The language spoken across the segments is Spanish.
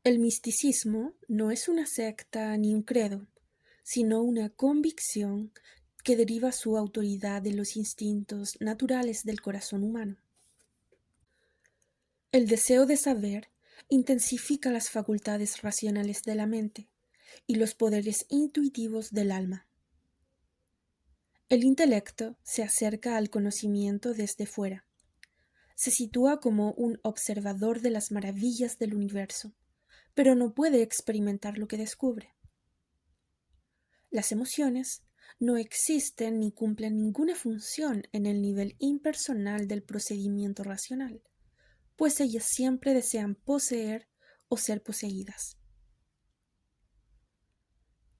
El misticismo no es una secta ni un credo, sino una convicción que deriva su autoridad de los instintos naturales del corazón humano. El deseo de saber intensifica las facultades racionales de la mente y los poderes intuitivos del alma. El intelecto se acerca al conocimiento desde fuera. Se sitúa como un observador de las maravillas del universo, pero no puede experimentar lo que descubre. Las emociones no existen ni cumplen ninguna función en el nivel impersonal del procedimiento racional, pues ellas siempre desean poseer o ser poseídas.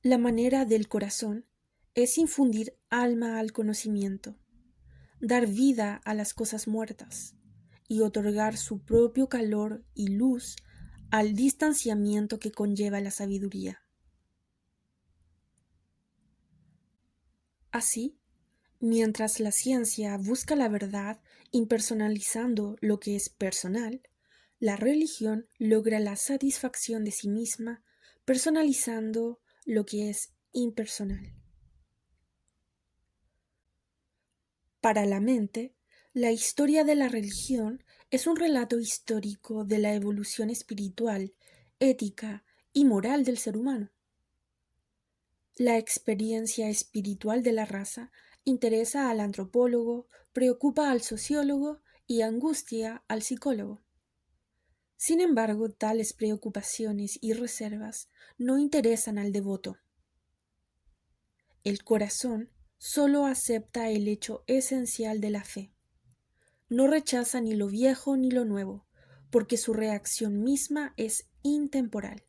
La manera del corazón es infundir alma al conocimiento, dar vida a las cosas muertas y otorgar su propio calor y luz al distanciamiento que conlleva la sabiduría. Así, mientras la ciencia busca la verdad impersonalizando lo que es personal, la religión logra la satisfacción de sí misma personalizando lo que es impersonal. Para la mente, la historia de la religión es un relato histórico de la evolución espiritual, ética y moral del ser humano. La experiencia espiritual de la raza interesa al antropólogo, preocupa al sociólogo y angustia al psicólogo. Sin embargo, tales preocupaciones y reservas no interesan al devoto. El corazón solo acepta el hecho esencial de la fe. No rechaza ni lo viejo ni lo nuevo, porque su reacción misma es intemporal.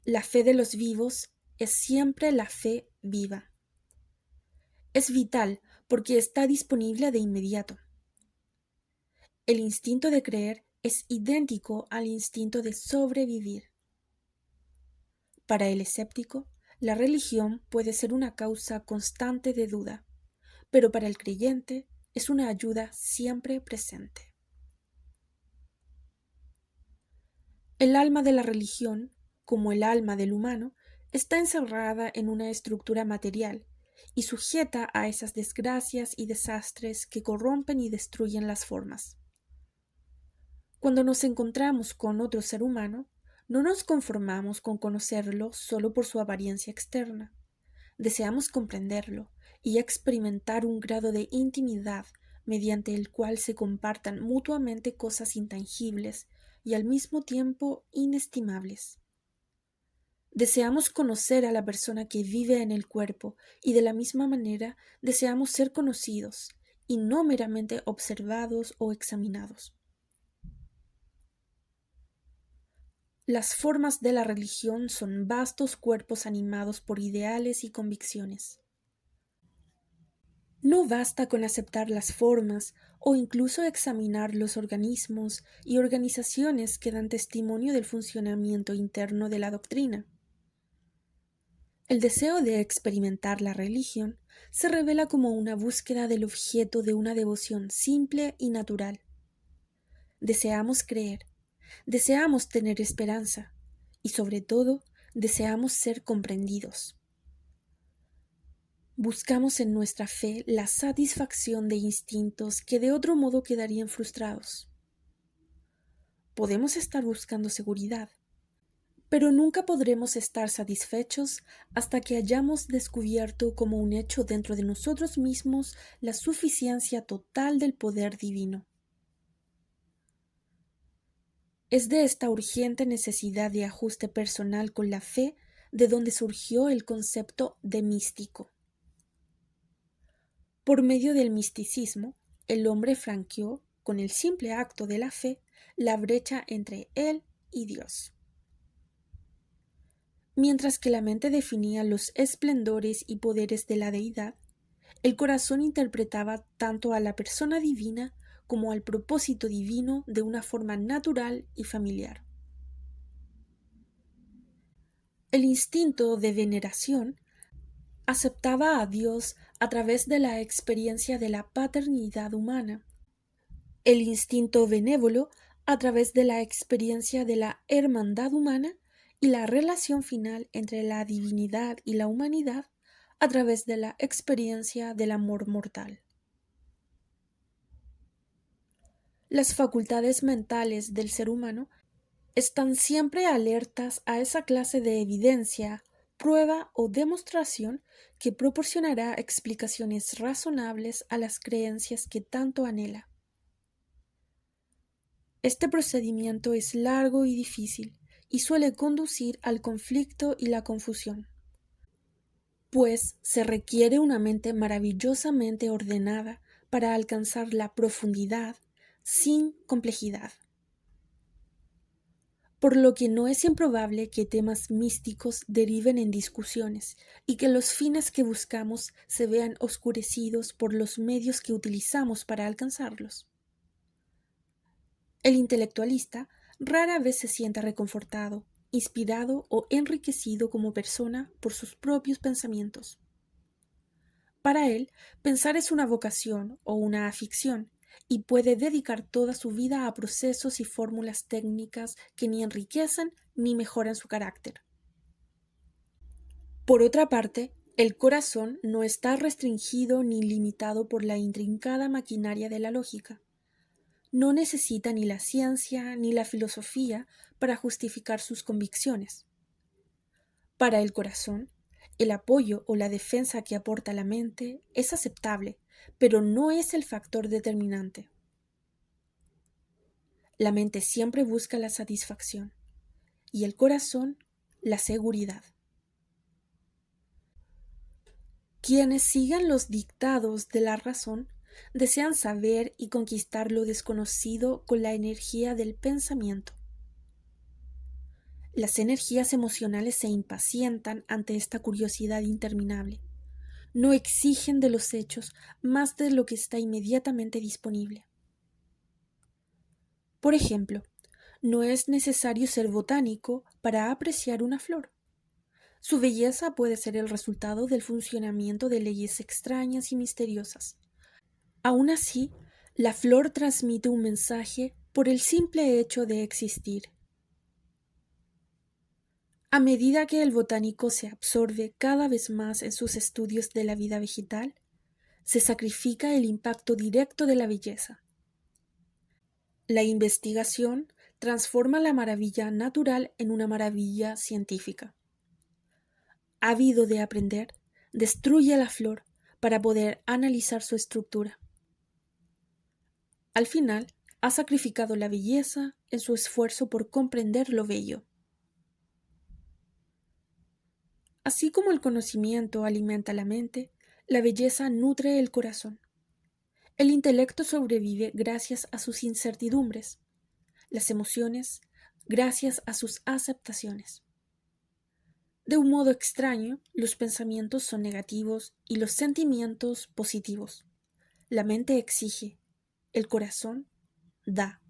La fe de los vivos es siempre la fe viva. Es vital porque está disponible de inmediato. El instinto de creer es idéntico al instinto de sobrevivir. Para el escéptico, la religión puede ser una causa constante de duda, pero para el creyente es una ayuda siempre presente. El alma de la religión, como el alma del humano, está encerrada en una estructura material y sujeta a esas desgracias y desastres que corrompen y destruyen las formas. Cuando nos encontramos con otro ser humano, no nos conformamos con conocerlo solo por su apariencia externa. Deseamos comprenderlo y experimentar un grado de intimidad mediante el cual se compartan mutuamente cosas intangibles y al mismo tiempo inestimables. Deseamos conocer a la persona que vive en el cuerpo y de la misma manera deseamos ser conocidos y no meramente observados o examinados. Las formas de la religión son vastos cuerpos animados por ideales y convicciones. No basta con aceptar las formas o incluso examinar los organismos y organizaciones que dan testimonio del funcionamiento interno de la doctrina. El deseo de experimentar la religión se revela como una búsqueda del objeto de una devoción simple y natural. Deseamos creer, deseamos tener esperanza y sobre todo deseamos ser comprendidos. Buscamos en nuestra fe la satisfacción de instintos que de otro modo quedarían frustrados. Podemos estar buscando seguridad, pero nunca podremos estar satisfechos hasta que hayamos descubierto como un hecho dentro de nosotros mismos la suficiencia total del poder divino. Es de esta urgente necesidad de ajuste personal con la fe de donde surgió el concepto de místico. Por medio del misticismo, el hombre franqueó, con el simple acto de la fe, la brecha entre él y Dios. Mientras que la mente definía los esplendores y poderes de la deidad, el corazón interpretaba tanto a la persona divina como al propósito divino de una forma natural y familiar. El instinto de veneración aceptaba a Dios a través de la experiencia de la paternidad humana. El instinto benévolo a través de la experiencia de la hermandad humana y la relación final entre la divinidad y la humanidad a través de la experiencia del amor mortal. Las facultades mentales del ser humano están siempre alertas a esa clase de evidencia, prueba o demostración que proporcionará explicaciones razonables a las creencias que tanto anhela. Este procedimiento es largo y difícil y suele conducir al conflicto y la confusión, pues se requiere una mente maravillosamente ordenada para alcanzar la profundidad sin complejidad, por lo que no es improbable que temas místicos deriven en discusiones y que los fines que buscamos se vean oscurecidos por los medios que utilizamos para alcanzarlos. El intelectualista rara vez se sienta reconfortado, inspirado o enriquecido como persona por sus propios pensamientos. Para él, pensar es una vocación o una afición, y puede dedicar toda su vida a procesos y fórmulas técnicas que ni enriquecen ni mejoran su carácter. Por otra parte, el corazón no está restringido ni limitado por la intrincada maquinaria de la lógica. No necesita ni la ciencia ni la filosofía para justificar sus convicciones. Para el corazón, el apoyo o la defensa que aporta la mente es aceptable, pero no es el factor determinante. La mente siempre busca la satisfacción y el corazón la seguridad. Quienes siguen los dictados de la razón desean saber y conquistar lo desconocido con la energía del pensamiento. Las energías emocionales se impacientan ante esta curiosidad interminable. No exigen de los hechos más de lo que está inmediatamente disponible. Por ejemplo, no es necesario ser botánico para apreciar una flor. Su belleza puede ser el resultado del funcionamiento de leyes extrañas y misteriosas. Aún así, la flor transmite un mensaje por el simple hecho de existir. A medida que el botánico se absorbe cada vez más en sus estudios de la vida vegetal, se sacrifica el impacto directo de la belleza. La investigación transforma la maravilla natural en una maravilla científica. Ávido de aprender, destruye la flor para poder analizar su estructura. Al final, ha sacrificado la belleza en su esfuerzo por comprender lo bello. Así como el conocimiento alimenta la mente, la belleza nutre el corazón. El intelecto sobrevive gracias a sus incertidumbres, las emociones gracias a sus aceptaciones. De un modo extraño, los pensamientos son negativos y los sentimientos positivos. La mente exige, el corazón da.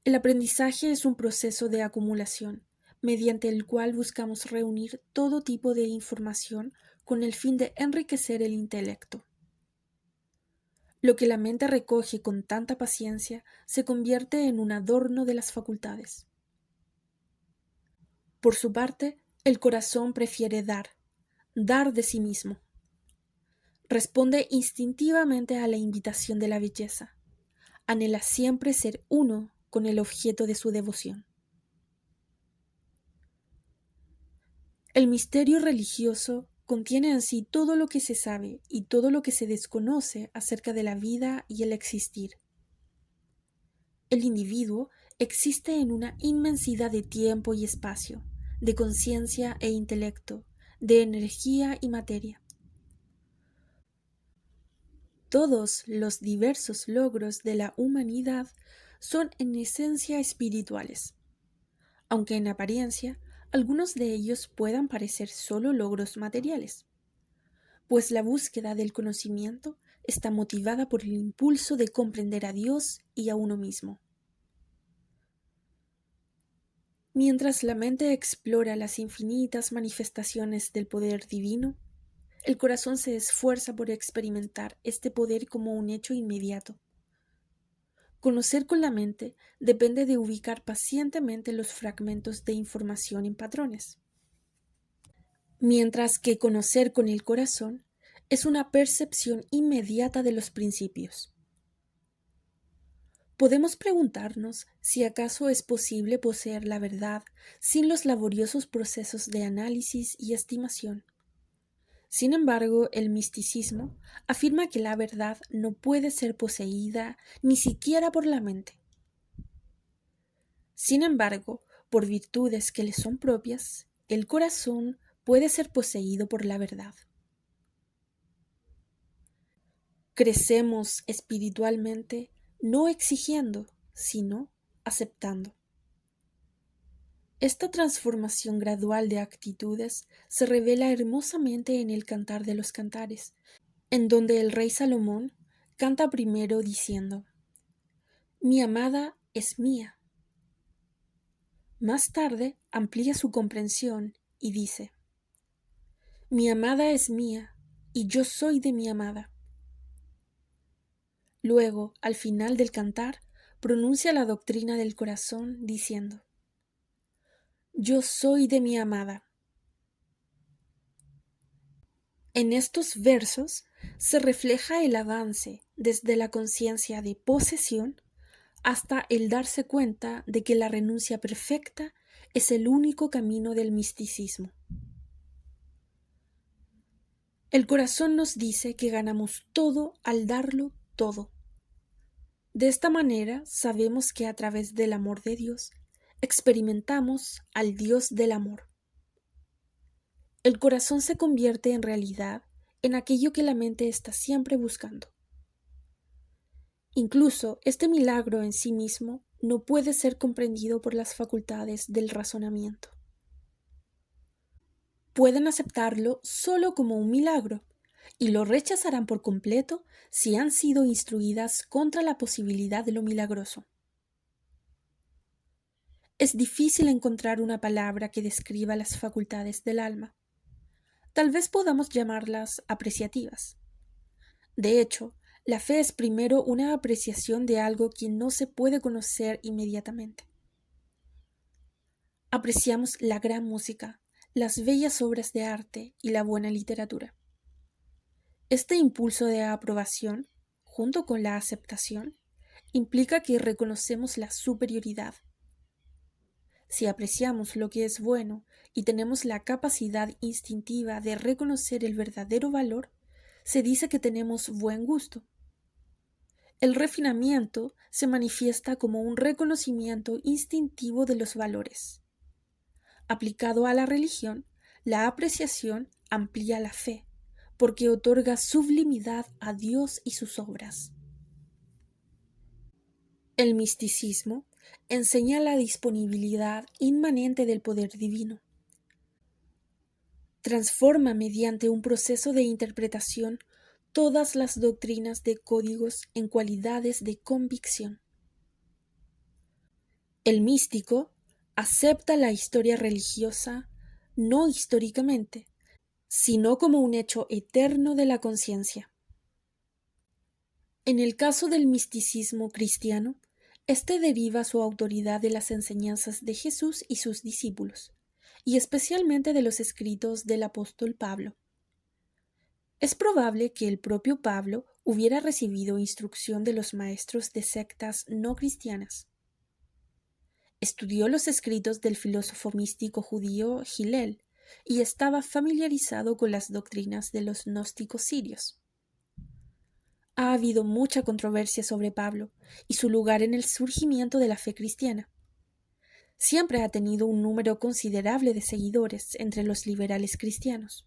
El aprendizaje es un proceso de acumulación, mediante el cual buscamos reunir todo tipo de información con el fin de enriquecer el intelecto. Lo que la mente recoge con tanta paciencia se convierte en un adorno de las facultades. Por su parte, el corazón prefiere dar de sí mismo. Responde instintivamente a la invitación de la belleza. Anhela siempre ser uno con el objeto de su devoción. El misterio religioso contiene en sí todo lo que se sabe y todo lo que se desconoce acerca de la vida y el existir. El individuo existe en una inmensidad de tiempo y espacio, de conciencia e intelecto, de energía y materia. Todos los diversos logros de la humanidad son en esencia espirituales, aunque en apariencia algunos de ellos puedan parecer solo logros materiales, pues la búsqueda del conocimiento está motivada por el impulso de comprender a Dios y a uno mismo. Mientras la mente explora las infinitas manifestaciones del poder divino, el corazón se esfuerza por experimentar este poder como un hecho inmediato. Conocer con la mente depende de ubicar pacientemente los fragmentos de información en patrones, mientras que conocer con el corazón es una percepción inmediata de los principios. Podemos preguntarnos si acaso es posible poseer la verdad sin los laboriosos procesos de análisis y estimación. Sin embargo, el misticismo afirma que la verdad no puede ser poseída ni siquiera por la mente. Sin embargo, por virtudes que le son propias, el corazón puede ser poseído por la verdad. Crecemos espiritualmente no exigiendo, sino aceptando. Esta transformación gradual de actitudes se revela hermosamente en el Cantar de los Cantares, en donde el rey Salomón canta primero diciendo: Mi amada es mía. Más tarde amplía su comprensión y dice: Mi amada es mía, y yo soy de mi amada. Luego, al final del cantar, pronuncia la doctrina del corazón diciendo: Yo soy de mi amada. En estos versos se refleja el avance desde la conciencia de posesión hasta el darse cuenta de que la renuncia perfecta es el único camino del misticismo. El corazón nos dice que ganamos todo al darlo todo. De esta manera sabemos que a través del amor de Dios experimentamos al Dios del amor. El corazón se convierte en realidad en aquello que la mente está siempre buscando. Incluso este milagro en sí mismo no puede ser comprendido por las facultades del razonamiento. Pueden aceptarlo solo como un milagro y lo rechazarán por completo si han sido instruidas contra la posibilidad de lo milagroso. Es difícil encontrar una palabra que describa las facultades del alma. Tal vez podamos llamarlas apreciativas. De hecho, la fe es primero una apreciación de algo que no se puede conocer inmediatamente. Apreciamos la gran música, las bellas obras de arte y la buena literatura. Este impulso de aprobación, junto con la aceptación, implica que reconocemos la superioridad. Si apreciamos lo que es bueno y tenemos la capacidad instintiva de reconocer el verdadero valor, se dice que tenemos buen gusto. El refinamiento se manifiesta como un reconocimiento instintivo de los valores. Aplicado a la religión, la apreciación amplía la fe, porque otorga sublimidad a Dios y sus obras. El misticismo enseña la disponibilidad inmanente del poder divino. Transforma mediante un proceso de interpretación todas las doctrinas de códigos en cualidades de convicción. El místico acepta la historia religiosa no históricamente, sino como un hecho eterno de la conciencia. En el caso del misticismo cristiano, este deriva su autoridad de las enseñanzas de Jesús y sus discípulos, y especialmente de los escritos del apóstol Pablo. Es probable que el propio Pablo hubiera recibido instrucción de los maestros de sectas no cristianas. Estudió los escritos del filósofo místico judío Hillel y estaba familiarizado con las doctrinas de los gnósticos sirios. Ha habido mucha controversia sobre Pablo y su lugar en el surgimiento de la fe cristiana. Siempre ha tenido un número considerable de seguidores entre los liberales cristianos,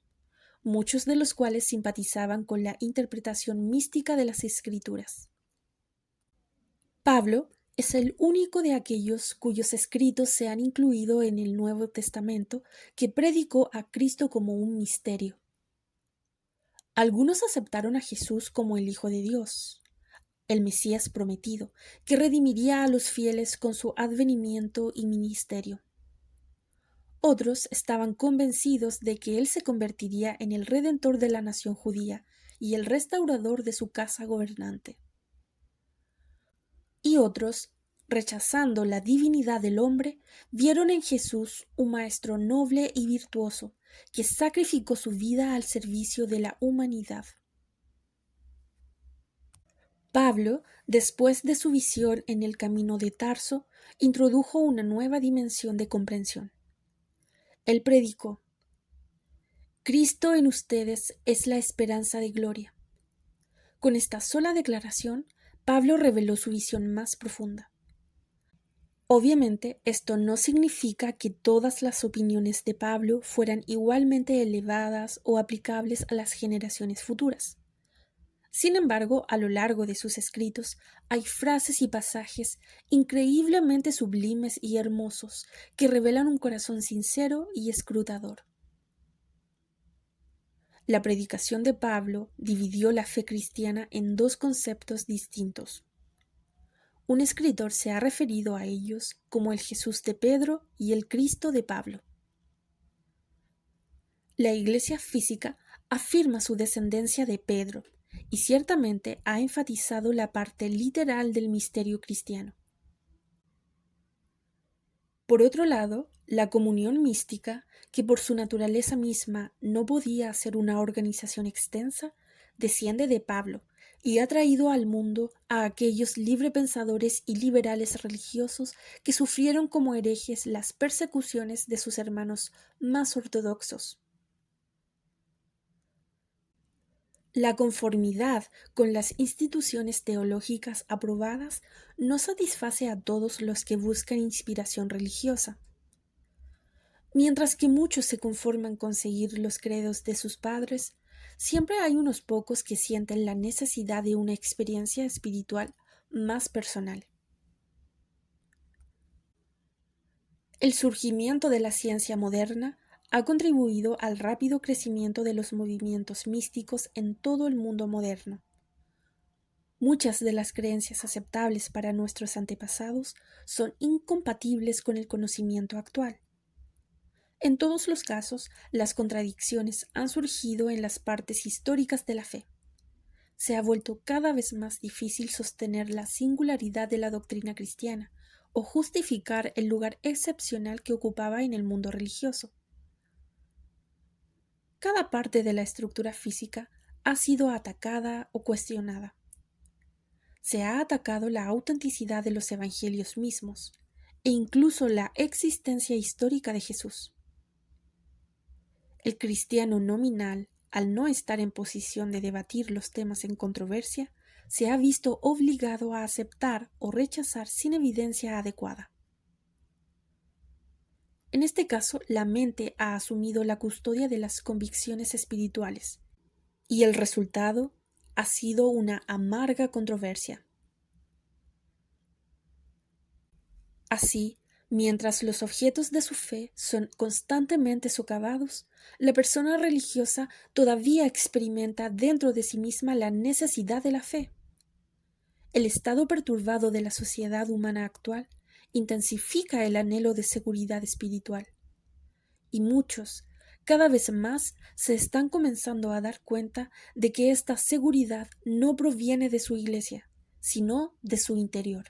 muchos de los cuales simpatizaban con la interpretación mística de las Escrituras. Pablo es el único de aquellos cuyos escritos se han incluido en el Nuevo Testamento que predicó a Cristo como un misterio. Algunos aceptaron a Jesús como el Hijo de Dios, el Mesías prometido, que redimiría a los fieles con su advenimiento y ministerio. Otros estaban convencidos de que Él se convertiría en el Redentor de la nación judía y el restaurador de su casa gobernante. y otros, rechazando la divinidad del hombre, vieron en Jesús un maestro noble y virtuoso, que sacrificó su vida al servicio de la humanidad. Pablo, después de su visión en el camino de Tarso, introdujo una nueva dimensión de comprensión. Él predicó: Cristo en ustedes es la esperanza de gloria. Con esta sola declaración, Pablo reveló su visión más profunda. Obviamente, esto no significa que todas las opiniones de Pablo fueran igualmente elevadas o aplicables a las generaciones futuras. Sin embargo, a lo largo de sus escritos hay frases y pasajes increíblemente sublimes y hermosos que revelan un corazón sincero y escrutador. La predicación de Pablo dividió la fe cristiana en dos conceptos distintos. Un escritor se ha referido a ellos como el Jesús de Pedro y el Cristo de Pablo. La Iglesia física afirma su descendencia de Pedro y ciertamente ha enfatizado la parte literal del misterio cristiano. Por otro lado, la comunión mística, que por su naturaleza misma no podía ser una organización extensa, desciende de Pablo y ha traído al mundo a aquellos librepensadores y liberales religiosos que sufrieron como herejes las persecuciones de sus hermanos más ortodoxos. La conformidad con las instituciones teológicas aprobadas no satisface a todos los que buscan inspiración religiosa. Mientras que muchos se conforman con seguir los credos de sus padres, siempre hay unos pocos que sienten la necesidad de una experiencia espiritual más personal. El surgimiento de la ciencia moderna ha contribuido al rápido crecimiento de los movimientos místicos en todo el mundo moderno. Muchas de las creencias aceptables para nuestros antepasados son incompatibles con el conocimiento actual. En todos los casos, las contradicciones han surgido en las partes históricas de la fe. Se ha vuelto cada vez más difícil sostener la singularidad de la doctrina cristiana o justificar el lugar excepcional que ocupaba en el mundo religioso. Cada parte de la estructura física ha sido atacada o cuestionada. Se ha atacado la autenticidad de los evangelios mismos e incluso la existencia histórica de Jesús. El cristiano nominal, al no estar en posición de debatir los temas en controversia, se ha visto obligado a aceptar o rechazar sin evidencia adecuada. En este caso, la mente ha asumido la custodia de las convicciones espirituales, y el resultado ha sido una amarga controversia. Así, mientras los objetos de su fe son constantemente socavados, la persona religiosa todavía experimenta dentro de sí misma la necesidad de la fe. El estado perturbado de la sociedad humana actual intensifica el anhelo de seguridad espiritual. Y muchos, cada vez más, se están comenzando a dar cuenta de que esta seguridad no proviene de su iglesia, sino de su interior.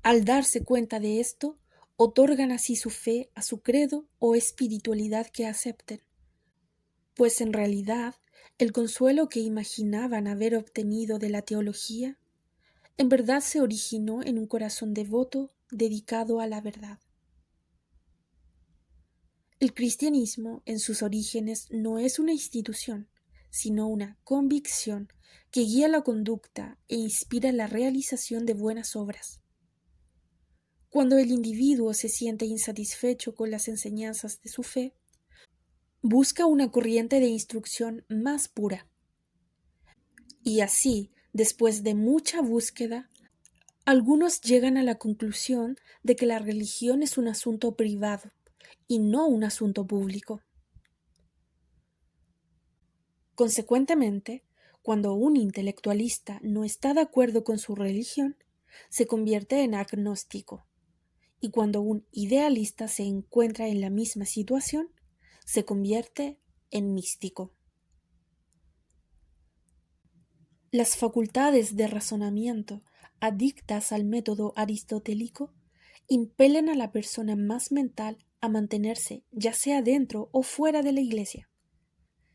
Al darse cuenta de esto, otorgan así su fe a su credo o espiritualidad que acepten, pues en realidad el consuelo que imaginaban haber obtenido de la teología, en verdad se originó en un corazón devoto dedicado a la verdad. El cristianismo en sus orígenes no es una institución, sino una convicción que guía la conducta e inspira la realización de buenas obras. Cuando el individuo se siente insatisfecho con las enseñanzas de su fe, busca una corriente de instrucción más pura. Y así, después de mucha búsqueda, algunos llegan a la conclusión de que la religión es un asunto privado y no un asunto público. Consecuentemente, cuando un intelectualista no está de acuerdo con su religión, se convierte en agnóstico. Y cuando un idealista se encuentra en la misma situación, se convierte en místico. Las facultades de razonamiento, adictas al método aristotélico, impelen a la persona más mental a mantenerse ya sea dentro o fuera de la iglesia.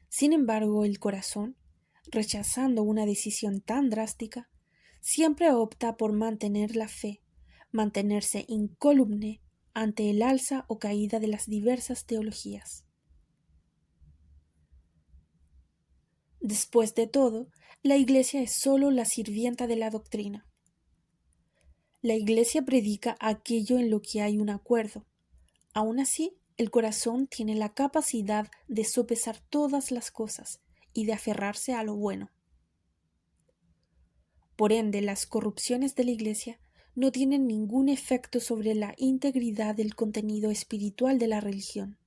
Sin embargo, el corazón, rechazando una decisión tan drástica, siempre opta por mantener la fe, mantenerse incólume ante el alza o caída de las diversas teologías. Después de todo, la Iglesia es sólo la sirvienta de la doctrina. La Iglesia predica aquello en lo que hay un acuerdo. Aún así, el corazón tiene la capacidad de sopesar todas las cosas y de aferrarse a lo bueno. Por ende, las corrupciones de la Iglesia no tienen ningún efecto sobre la integridad del contenido espiritual de la religión.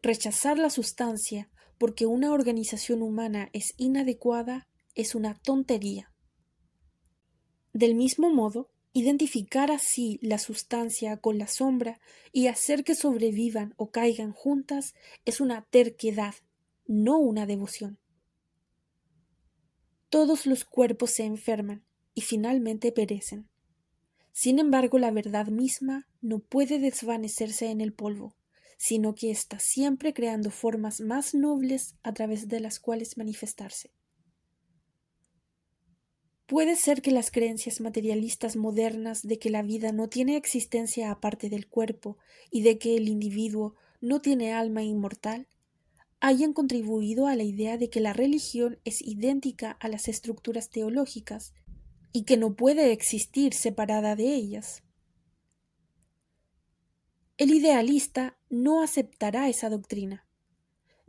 Rechazar la sustancia porque una organización humana es inadecuada es una tontería. Del mismo modo, identificar así la sustancia con la sombra y hacer que sobrevivan o caigan juntas es una terquedad, no una devoción. Todos los cuerpos se enferman y finalmente perecen. Sin embargo, la verdad misma no puede desvanecerse en el polvo, sino que está siempre creando formas más nobles a través de las cuales manifestarse. Puede ser que las creencias materialistas modernas de que la vida no tiene existencia aparte del cuerpo y de que el individuo no tiene alma inmortal hayan contribuido a la idea de que la religión es idéntica a las estructuras teológicas y que no puede existir separada de ellas. El idealista no aceptará esa doctrina.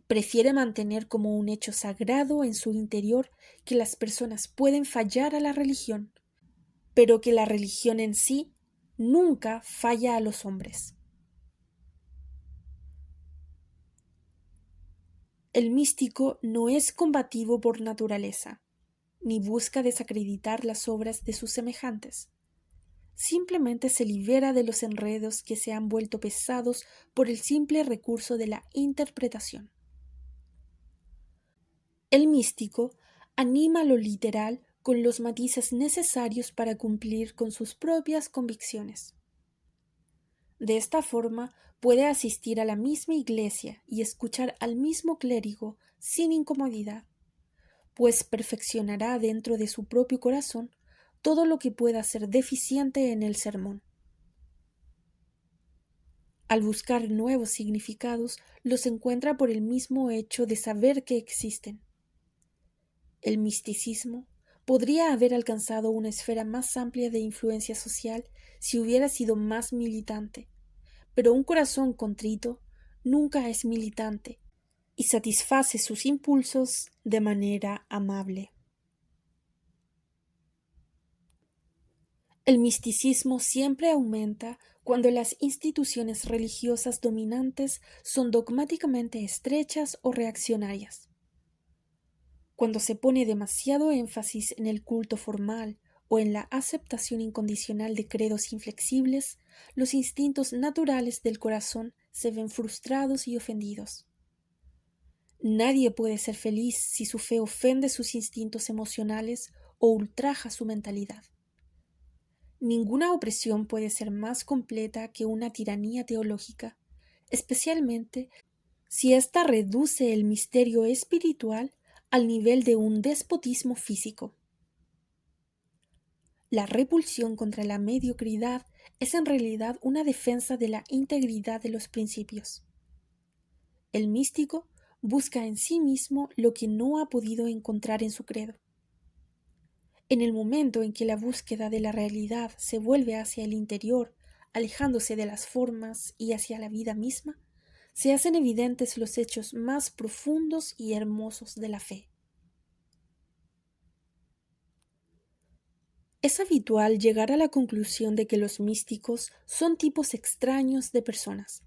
Prefiere mantener como un hecho sagrado en su interior que las personas pueden fallar a la religión, pero que la religión en sí nunca falla a los hombres. El místico no es combativo por naturaleza, ni busca desacreditar las obras de sus semejantes. Simplemente se libera de los enredos que se han vuelto pesados por el simple recurso de la interpretación. El místico anima lo literal con los matices necesarios para cumplir con sus propias convicciones. De esta forma puede asistir a la misma iglesia y escuchar al mismo clérigo sin incomodidad, pues perfeccionará dentro de su propio corazón todo lo que pueda ser deficiente en el sermón. Al buscar nuevos significados, los encuentra por el mismo hecho de saber que existen. El misticismo podría haber alcanzado una esfera más amplia de influencia social si hubiera sido más militante, pero un corazón contrito nunca es militante y satisface sus impulsos de manera amable. El misticismo siempre aumenta cuando las instituciones religiosas dominantes son dogmáticamente estrechas o reaccionarias. Cuando se pone demasiado énfasis en el culto formal o en la aceptación incondicional de credos inflexibles, los instintos naturales del corazón se ven frustrados y ofendidos. Nadie puede ser feliz si su fe ofende sus instintos emocionales o ultraja su mentalidad. Ninguna opresión puede ser más completa que una tiranía teológica, especialmente si ésta reduce el misterio espiritual al nivel de un despotismo físico. La repulsión contra la mediocridad es en realidad una defensa de la integridad de los principios. El místico busca en sí mismo lo que no ha podido encontrar en su credo. En el momento en que la búsqueda de la realidad se vuelve hacia el interior, alejándose de las formas y hacia la vida misma, se hacen evidentes los hechos más profundos y hermosos de la fe. Es habitual llegar a la conclusión de que los místicos son tipos extraños de personas,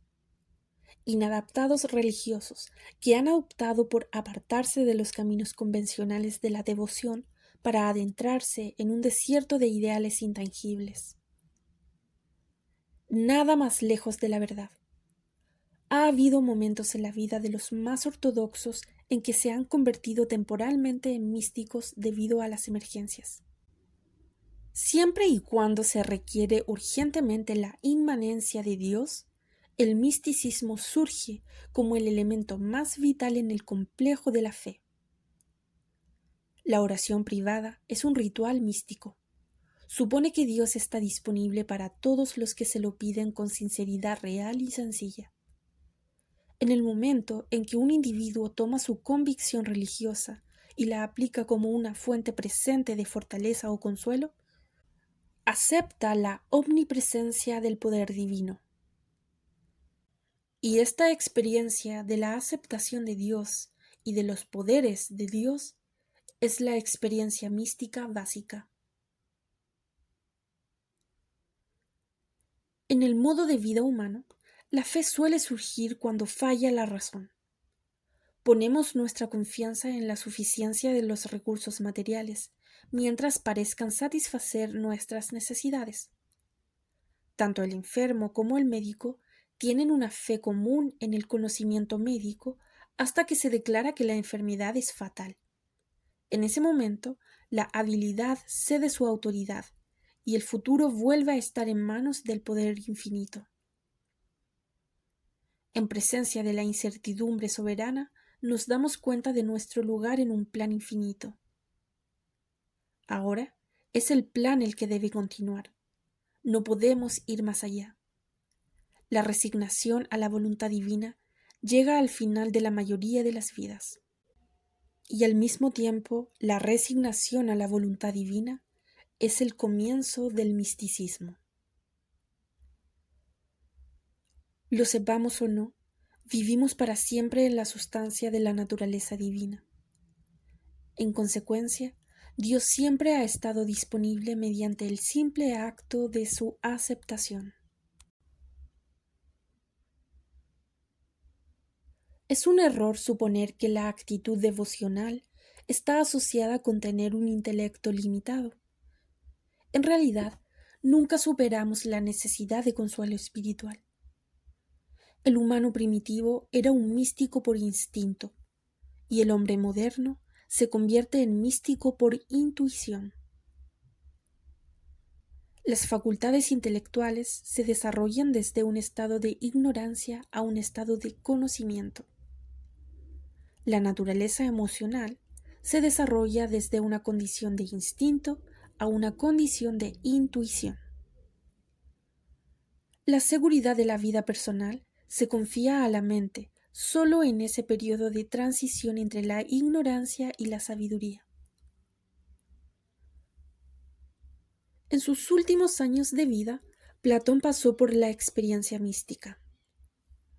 inadaptados religiosos, que han optado por apartarse de los caminos convencionales de la devoción para adentrarse en un desierto de ideales intangibles. Nada más lejos de la verdad. Ha habido momentos en la vida de los más ortodoxos en que se han convertido temporalmente en místicos debido a las emergencias. Siempre y cuando se requiere urgentemente la inmanencia de Dios, el misticismo surge como el elemento más vital en el complejo de la fe. La oración privada es un ritual místico. Supone que Dios está disponible para todos los que se lo piden con sinceridad real y sencilla. En el momento en que un individuo toma su convicción religiosa y la aplica como una fuente presente de fortaleza o consuelo, acepta la omnipresencia del poder divino. Y esta experiencia de la aceptación de Dios y de los poderes de Dios es la experiencia mística básica. En el modo de vida humano, la fe suele surgir cuando falla la razón. Ponemos nuestra confianza en la suficiencia de los recursos materiales, mientras parezcan satisfacer nuestras necesidades. Tanto el enfermo como el médico tienen una fe común en el conocimiento médico hasta que se declara que la enfermedad es fatal. En ese momento, la habilidad cede su autoridad y el futuro vuelve a estar en manos del poder infinito. En presencia de la incertidumbre soberana, nos damos cuenta de nuestro lugar en un plan infinito. Ahora es el plan el que debe continuar. No podemos ir más allá. La resignación a la voluntad divina llega al final de la mayoría de las vidas. Y al mismo tiempo, la resignación a la voluntad divina es el comienzo del misticismo. Lo sepamos o no, vivimos para siempre en la sustancia de la naturaleza divina. En consecuencia, Dios siempre ha estado disponible mediante el simple acto de su aceptación. Es un error suponer que la actitud devocional está asociada con tener un intelecto limitado. En realidad, nunca superamos la necesidad de consuelo espiritual. El humano primitivo era un místico por instinto, y el hombre moderno se convierte en místico por intuición. Las facultades intelectuales se desarrollan desde un estado de ignorancia a un estado de conocimiento. La naturaleza emocional se desarrolla desde una condición de instinto a una condición de intuición. La seguridad de la vida personal se confía a la mente solo en ese periodo de transición entre la ignorancia y la sabiduría. En sus últimos años de vida, Platón pasó por la experiencia mística.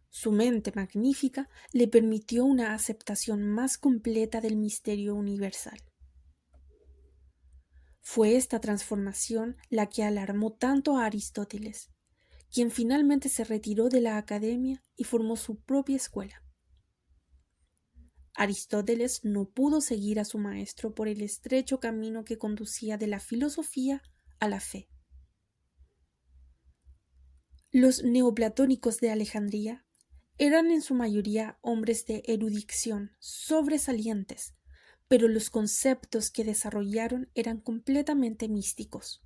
Su mente magnífica le permitió una aceptación más completa del misterio universal. Fue esta transformación la que alarmó tanto a Aristóteles, quien finalmente se retiró de la academia y formó su propia escuela. Aristóteles no pudo seguir a su maestro por el estrecho camino que conducía de la filosofía a la fe. Los neoplatónicos de Alejandría eran en su mayoría hombres de erudición sobresalientes, pero los conceptos que desarrollaron eran completamente místicos.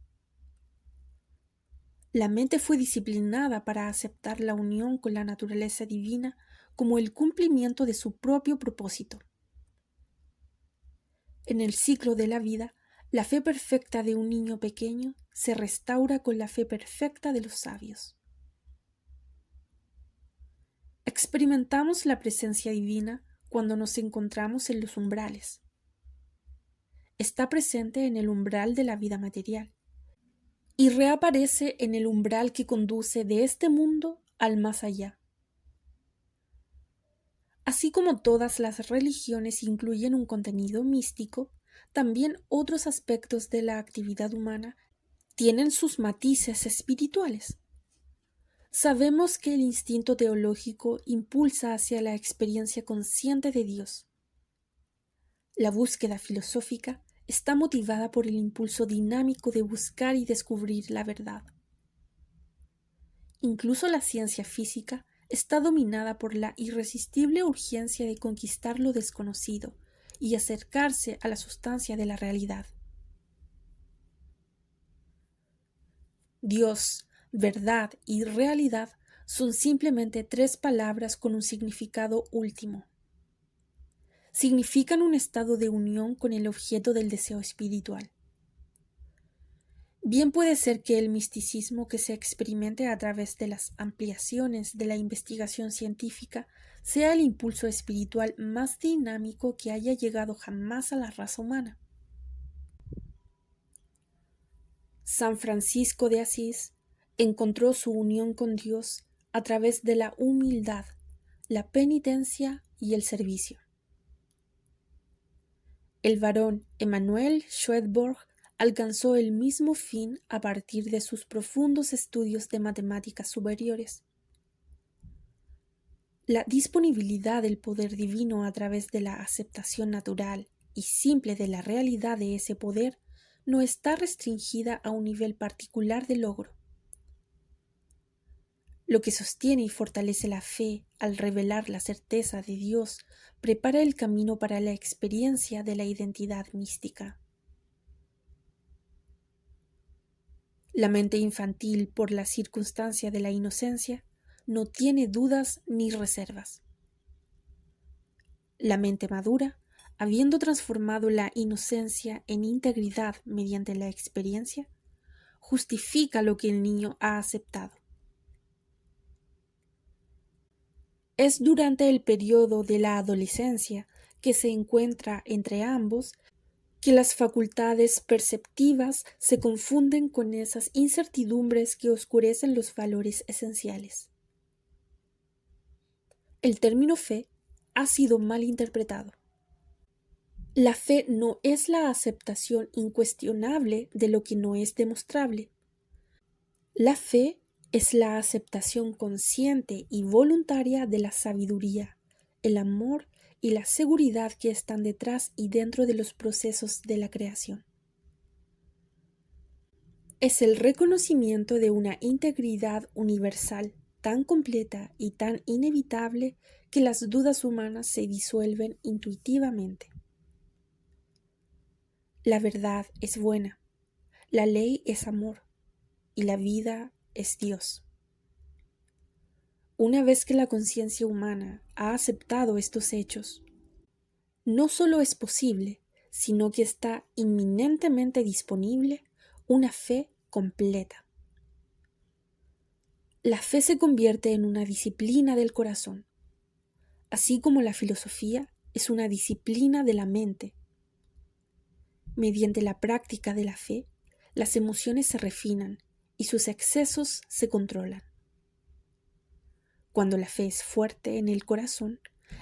La mente fue disciplinada para aceptar la unión con la naturaleza divina como el cumplimiento de su propio propósito. En el ciclo de la vida, la fe perfecta de un niño pequeño se restaura con la fe perfecta de los sabios. Experimentamos la presencia divina cuando nos encontramos en los umbrales. Está presente en el umbral de la vida material y reaparece en el umbral que conduce de este mundo al más allá. Así como todas las religiones incluyen un contenido místico, también otros aspectos de la actividad humana tienen sus matices espirituales. Sabemos que el instinto teológico impulsa hacia la experiencia consciente de Dios. La búsqueda filosófica está motivada por el impulso dinámico de buscar y descubrir la verdad. Incluso la ciencia física está dominada por la irresistible urgencia de conquistar lo desconocido y acercarse a la sustancia de la realidad. Dios, verdad y realidad son simplemente tres palabras con un significado último. Significan un estado de unión con el objeto del deseo espiritual. Bien puede ser que el misticismo que se experimente a través de las ampliaciones de la investigación científica sea el impulso espiritual más dinámico que haya llegado jamás a la raza humana. San Francisco de Asís encontró su unión con Dios a través de la humildad, la penitencia y el servicio. El barón Emanuel Swedenborg alcanzó el mismo fin a partir de sus profundos estudios de matemáticas superiores. La disponibilidad del poder divino a través de la aceptación natural y simple de la realidad de ese poder no está restringida a un nivel particular de logro. Lo que sostiene y fortalece la fe al revelar la certeza de Dios prepara el camino para la experiencia de la identidad mística. La mente infantil, por la circunstancia de la inocencia, no tiene dudas ni reservas. La mente madura, habiendo transformado la inocencia en integridad mediante la experiencia, justifica lo que el niño ha aceptado. Es durante el periodo de la adolescencia, que se encuentra entre ambos, que las facultades perceptivas se confunden con esas incertidumbres que oscurecen los valores esenciales. El término fe ha sido mal interpretado. La fe no es la aceptación incuestionable de lo que no es demostrable. La fe es la aceptación consciente y voluntaria de la sabiduría, el amor y la seguridad que están detrás y dentro de los procesos de la creación. Es el reconocimiento de una integridad universal tan completa y tan inevitable que las dudas humanas se disuelven intuitivamente. La verdad es buena, la ley es amor y la vida es Dios. Una vez que la conciencia humana ha aceptado estos hechos, no solo es posible, sino que está inminentemente disponible una fe completa. La fe se convierte en una disciplina del corazón, así como la filosofía es una disciplina de la mente. Mediante la práctica de la fe, las emociones se refinan y sus excesos se controlan. Cuando la fe es fuerte en el corazón,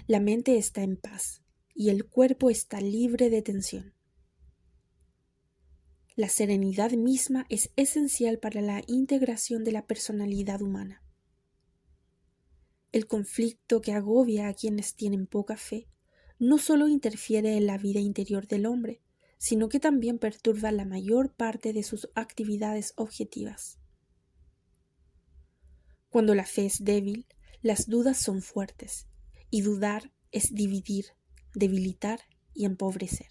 la mente está en paz y el cuerpo está libre de tensión. La serenidad misma es esencial para la integración de la personalidad humana. El conflicto que agobia a quienes tienen poca fe no solo interfiere en la vida interior del hombre, sino que también perturba la mayor parte de sus actividades objetivas. Cuando la fe es débil, las dudas son fuertes, y dudar es dividir, debilitar y empobrecer.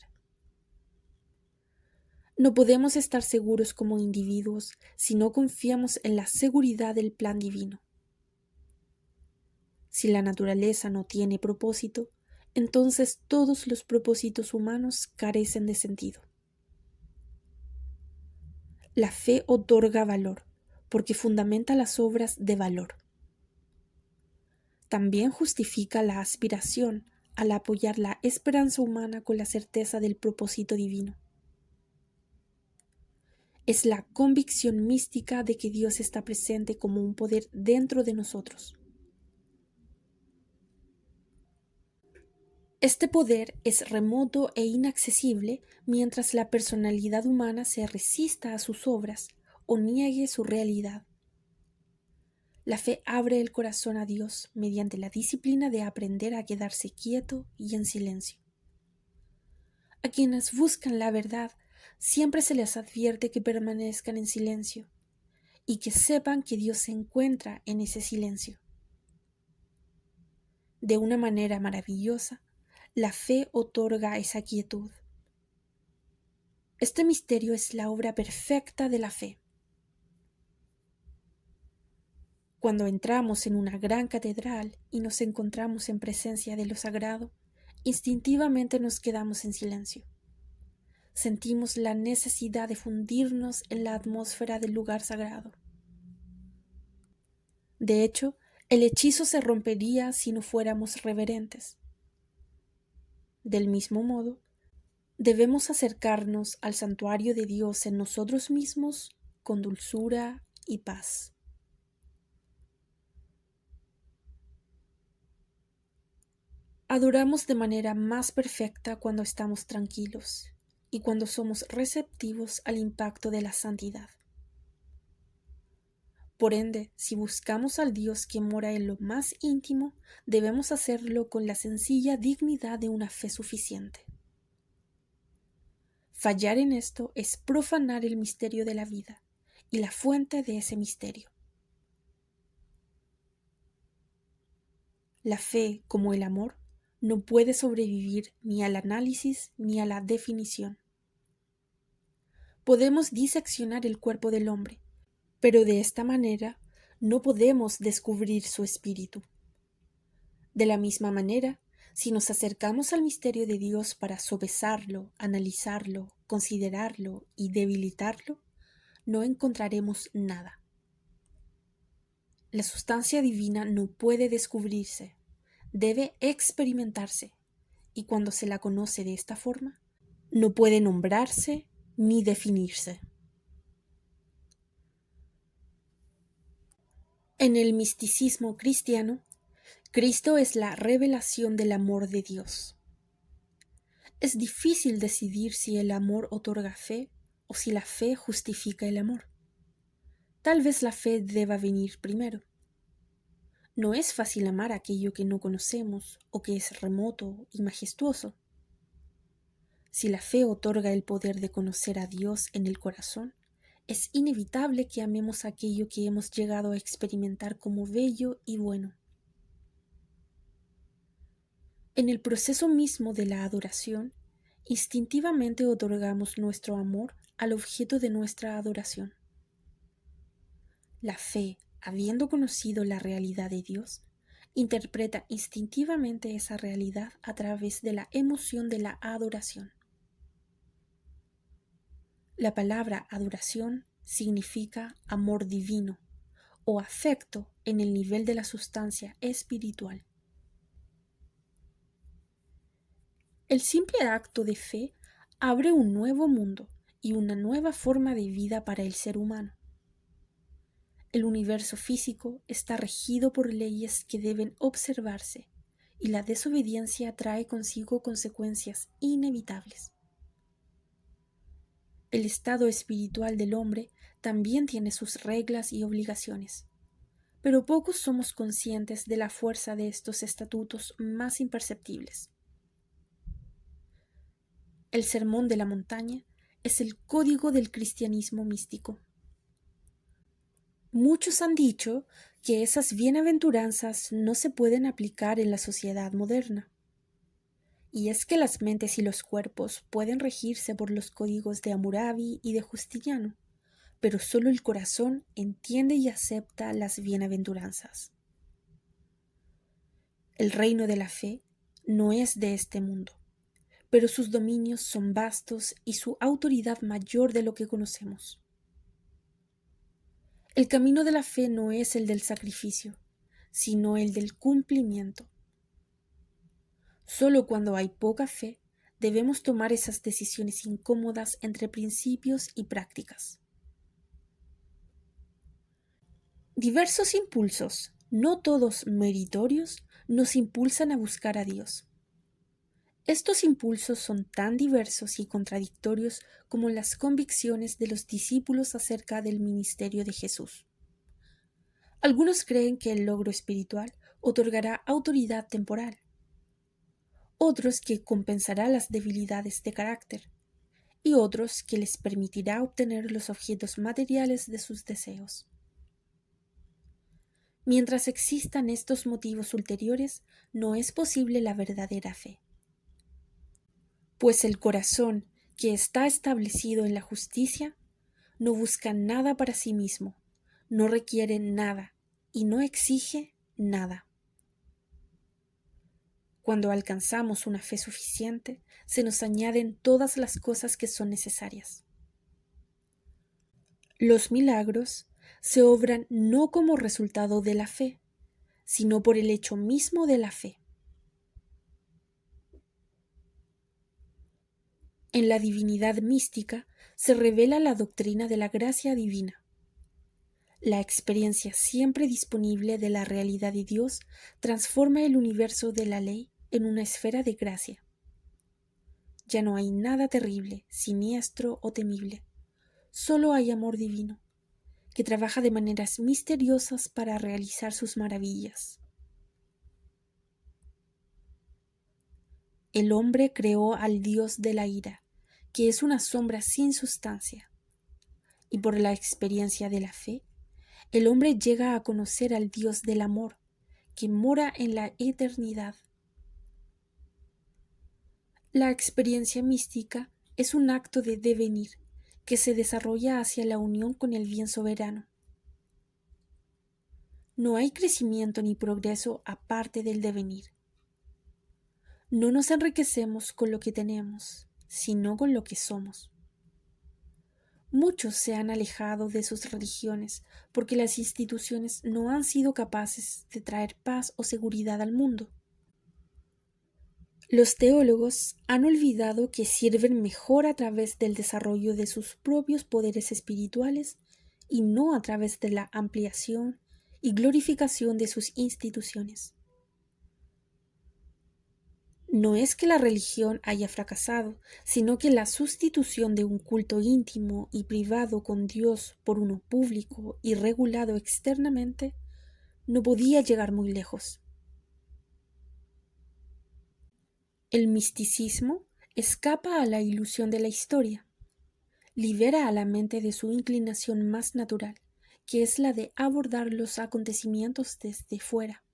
No podemos estar seguros como individuos si no confiamos en la seguridad del plan divino. Si la naturaleza no tiene propósito, entonces todos los propósitos humanos carecen de sentido. La fe otorga valor, porque fundamenta las obras de valor. También justifica la aspiración al apoyar la esperanza humana con la certeza del propósito divino. Es la convicción mística de que Dios está presente como un poder dentro de nosotros. Este poder es remoto e inaccesible mientras la personalidad humana se resista a sus obras o niegue su realidad. La fe abre el corazón a Dios mediante la disciplina de aprender a quedarse quieto y en silencio. A quienes buscan la verdad, siempre se les advierte que permanezcan en silencio y que sepan que Dios se encuentra en ese silencio. De una manera maravillosa, la fe otorga esa quietud. Este misterio es la obra perfecta de la fe. Cuando entramos en una gran catedral y nos encontramos en presencia de lo sagrado, instintivamente nos quedamos en silencio. Sentimos la necesidad de fundirnos en la atmósfera del lugar sagrado. De hecho, el hechizo se rompería si no fuéramos reverentes. Del mismo modo, debemos acercarnos al santuario de Dios en nosotros mismos con dulzura y paz. Adoramos de manera más perfecta cuando estamos tranquilos y cuando somos receptivos al impacto de la santidad. Por ende, si buscamos al Dios que mora en lo más íntimo, debemos hacerlo con la sencilla dignidad de una fe suficiente. Fallar en esto es profanar el misterio de la vida y la fuente de ese misterio. La fe, como el amor, no puede sobrevivir ni al análisis ni a la definición. Podemos diseccionar el cuerpo del hombre, pero de esta manera no podemos descubrir su espíritu. De la misma manera, si nos acercamos al misterio de Dios para sopesarlo, analizarlo, considerarlo y debilitarlo, no encontraremos nada. La sustancia divina no puede descubrirse, debe experimentarse, y cuando se la conoce de esta forma, no puede nombrarse ni definirse. En el misticismo cristiano, Cristo es la revelación del amor de Dios. Es difícil decidir si el amor otorga fe o si la fe justifica el amor. Tal vez la fe deba venir primero. No es fácil amar aquello que no conocemos o que es remoto y majestuoso. Si la fe otorga el poder de conocer a Dios en el corazón, es inevitable que amemos aquello que hemos llegado a experimentar como bello y bueno. En el proceso mismo de la adoración, instintivamente otorgamos nuestro amor al objeto de nuestra adoración. La fe, habiendo conocido la realidad de Dios, interpreta instintivamente esa realidad a través de la emoción de la adoración. La palabra adoración significa amor divino o afecto en el nivel de la sustancia espiritual. El simple acto de fe abre un nuevo mundo y una nueva forma de vida para el ser humano. El universo físico está regido por leyes que deben observarse, y la desobediencia trae consigo consecuencias inevitables. El estado espiritual del hombre también tiene sus reglas y obligaciones, pero pocos somos conscientes de la fuerza de estos estatutos más imperceptibles. El Sermón de la Montaña es el código del cristianismo místico. Muchos han dicho que esas bienaventuranzas no se pueden aplicar en la sociedad moderna. Y es que las mentes y los cuerpos pueden regirse por los códigos de Hammurabi y de Justiniano, pero solo el corazón entiende y acepta las bienaventuranzas. El reino de la fe no es de este mundo, pero sus dominios son vastos y su autoridad mayor de lo que conocemos. El camino de la fe no es el del sacrificio, sino el del cumplimiento. Solo cuando hay poca fe, debemos tomar esas decisiones incómodas entre principios y prácticas. Diversos impulsos, no todos meritorios, nos impulsan a buscar a Dios. Estos impulsos son tan diversos y contradictorios como las convicciones de los discípulos acerca del ministerio de Jesús. Algunos creen que el logro espiritual otorgará autoridad temporal, otros que compensará las debilidades de carácter, y otros que les permitirá obtener los objetos materiales de sus deseos. Mientras existan estos motivos ulteriores, no es posible la verdadera fe. Pues el corazón, que está establecido en la justicia, no busca nada para sí mismo, no requiere nada y no exige nada. Cuando alcanzamos una fe suficiente, se nos añaden todas las cosas que son necesarias. Los milagros se obran no como resultado de la fe, sino por el hecho mismo de la fe. En la divinidad mística se revela la doctrina de la gracia divina. La experiencia siempre disponible de la realidad de Dios transforma el universo de la ley en una esfera de gracia. Ya no hay nada terrible, siniestro o temible. Solo hay amor divino, que trabaja de maneras misteriosas para realizar sus maravillas. El hombre creó al Dios de la ira, que es una sombra sin sustancia, y por la experiencia de la fe, el hombre llega a conocer al Dios del amor, que mora en la eternidad. La experiencia mística es un acto de devenir que se desarrolla hacia la unión con el bien soberano. No hay crecimiento ni progreso aparte del devenir. No nos enriquecemos con lo que tenemos, sino con lo que somos. Muchos se han alejado de sus religiones porque las instituciones no han sido capaces de traer paz o seguridad al mundo. Los teólogos han olvidado que sirven mejor a través del desarrollo de sus propios poderes espirituales y no a través de la ampliación y glorificación de sus instituciones. No es que la religión haya fracasado, sino que la sustitución de un culto íntimo y privado con Dios por uno público y regulado externamente no podía llegar muy lejos. El misticismo escapa a la ilusión de la historia, libera a la mente de su inclinación más natural, que es la de abordar los acontecimientos desde fuera.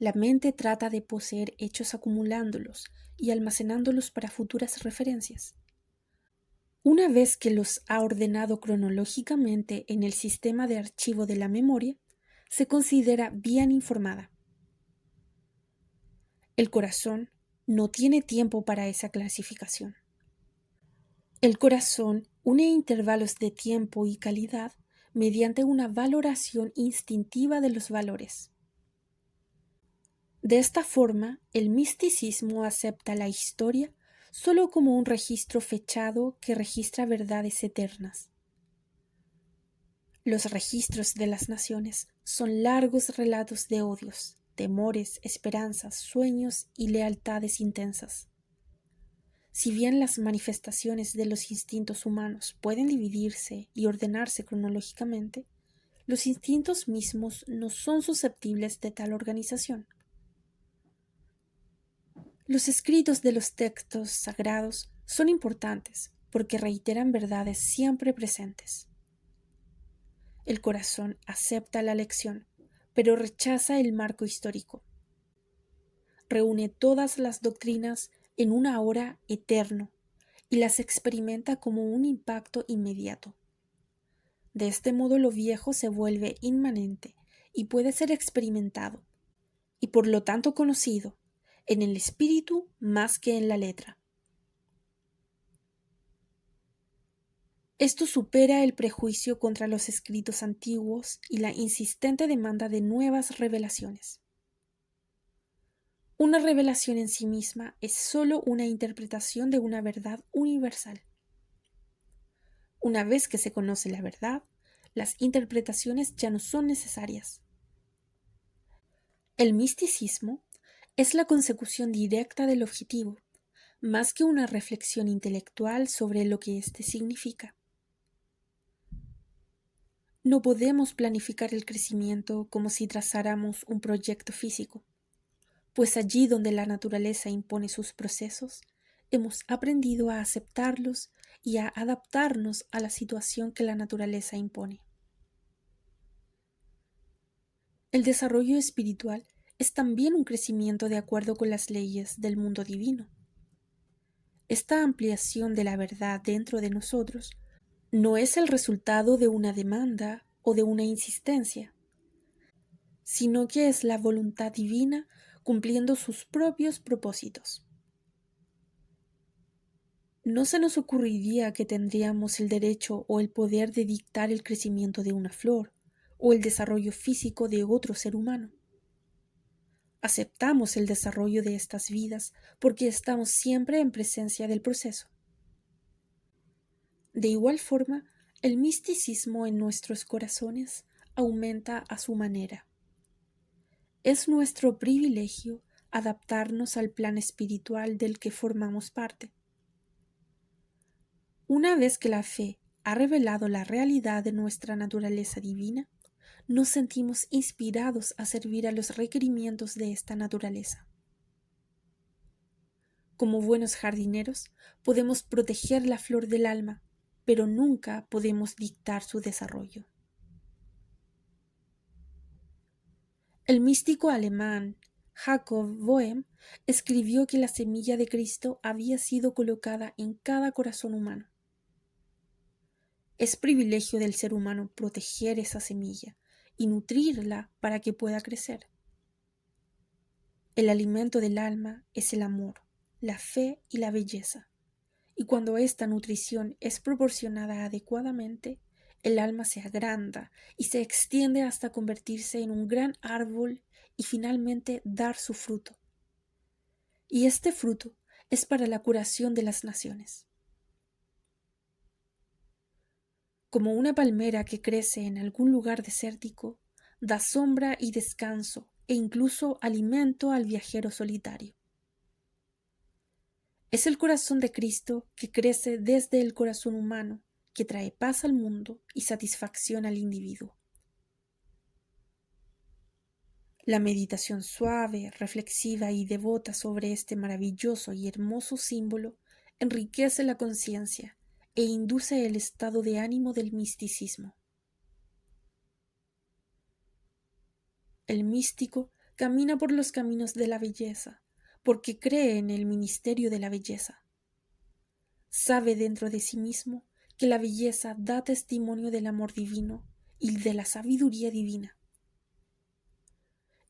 La mente trata de poseer hechos acumulándolos y almacenándolos para futuras referencias. Una vez que los ha ordenado cronológicamente en el sistema de archivo de la memoria, se considera bien informada. El corazón no tiene tiempo para esa clasificación. El corazón une intervalos de tiempo y calidad mediante una valoración instintiva de los valores. De esta forma, el misticismo acepta la historia solo como un registro fechado que registra verdades eternas. Los registros de las naciones son largos relatos de odios, temores, esperanzas, sueños y lealtades intensas. Si bien las manifestaciones de los instintos humanos pueden dividirse y ordenarse cronológicamente, los instintos mismos no son susceptibles de tal organización. Los escritos de los textos sagrados son importantes porque reiteran verdades siempre presentes. El corazón acepta la lección, pero rechaza el marco histórico. Reúne todas las doctrinas en un ahora eterno y las experimenta como un impacto inmediato. De este modo lo viejo se vuelve inmanente y puede ser experimentado, y por lo tanto conocido, en el espíritu más que en la letra. Esto supera el prejuicio contra los escritos antiguos y la insistente demanda de nuevas revelaciones. Una revelación en sí misma es sólo una interpretación de una verdad universal. Una vez que se conoce la verdad, las interpretaciones ya no son necesarias. El misticismo es la consecución directa del objetivo, más que una reflexión intelectual sobre lo que éste significa. No podemos planificar el crecimiento como si trazáramos un proyecto físico, pues allí donde la naturaleza impone sus procesos, hemos aprendido a aceptarlos y a adaptarnos a la situación que la naturaleza impone. El desarrollo espiritual es también un crecimiento de acuerdo con las leyes del mundo divino. Esta ampliación de la verdad dentro de nosotros no es el resultado de una demanda o de una insistencia, sino que es la voluntad divina cumpliendo sus propios propósitos. No se nos ocurriría que tendríamos el derecho o el poder de dictar el crecimiento de una flor o el desarrollo físico de otro ser humano. Aceptamos el desarrollo de estas vidas porque estamos siempre en presencia del proceso. De igual forma, el misticismo en nuestros corazones aumenta a su manera. Es nuestro privilegio adaptarnos al plan espiritual del que formamos parte. Una vez que la fe ha revelado la realidad de nuestra naturaleza divina, nos sentimos inspirados a servir a los requerimientos de esta naturaleza. Como buenos jardineros, podemos proteger la flor del alma, pero nunca podemos dictar su desarrollo. El místico alemán Jacob Boehm escribió que la semilla de Cristo había sido colocada en cada corazón humano. Es privilegio del ser humano proteger esa semilla y nutrirla para que pueda crecer. El alimento del alma es el amor, la fe y la belleza, y cuando esta nutrición es proporcionada adecuadamente, el alma se agranda y se extiende hasta convertirse en un gran árbol y finalmente dar su fruto. Y este fruto es para la curación de las naciones. Como una palmera que crece en algún lugar desértico, da sombra y descanso e incluso alimento al viajero solitario. Es el corazón de Cristo que crece desde el corazón humano, que trae paz al mundo y satisfacción al individuo. La meditación suave, reflexiva y devota sobre este maravilloso y hermoso símbolo enriquece la conciencia e induce el estado de ánimo del misticismo. El místico camina por los caminos de la belleza, porque cree en el ministerio de la belleza. Sabe dentro de sí mismo que la belleza da testimonio del amor divino y de la sabiduría divina.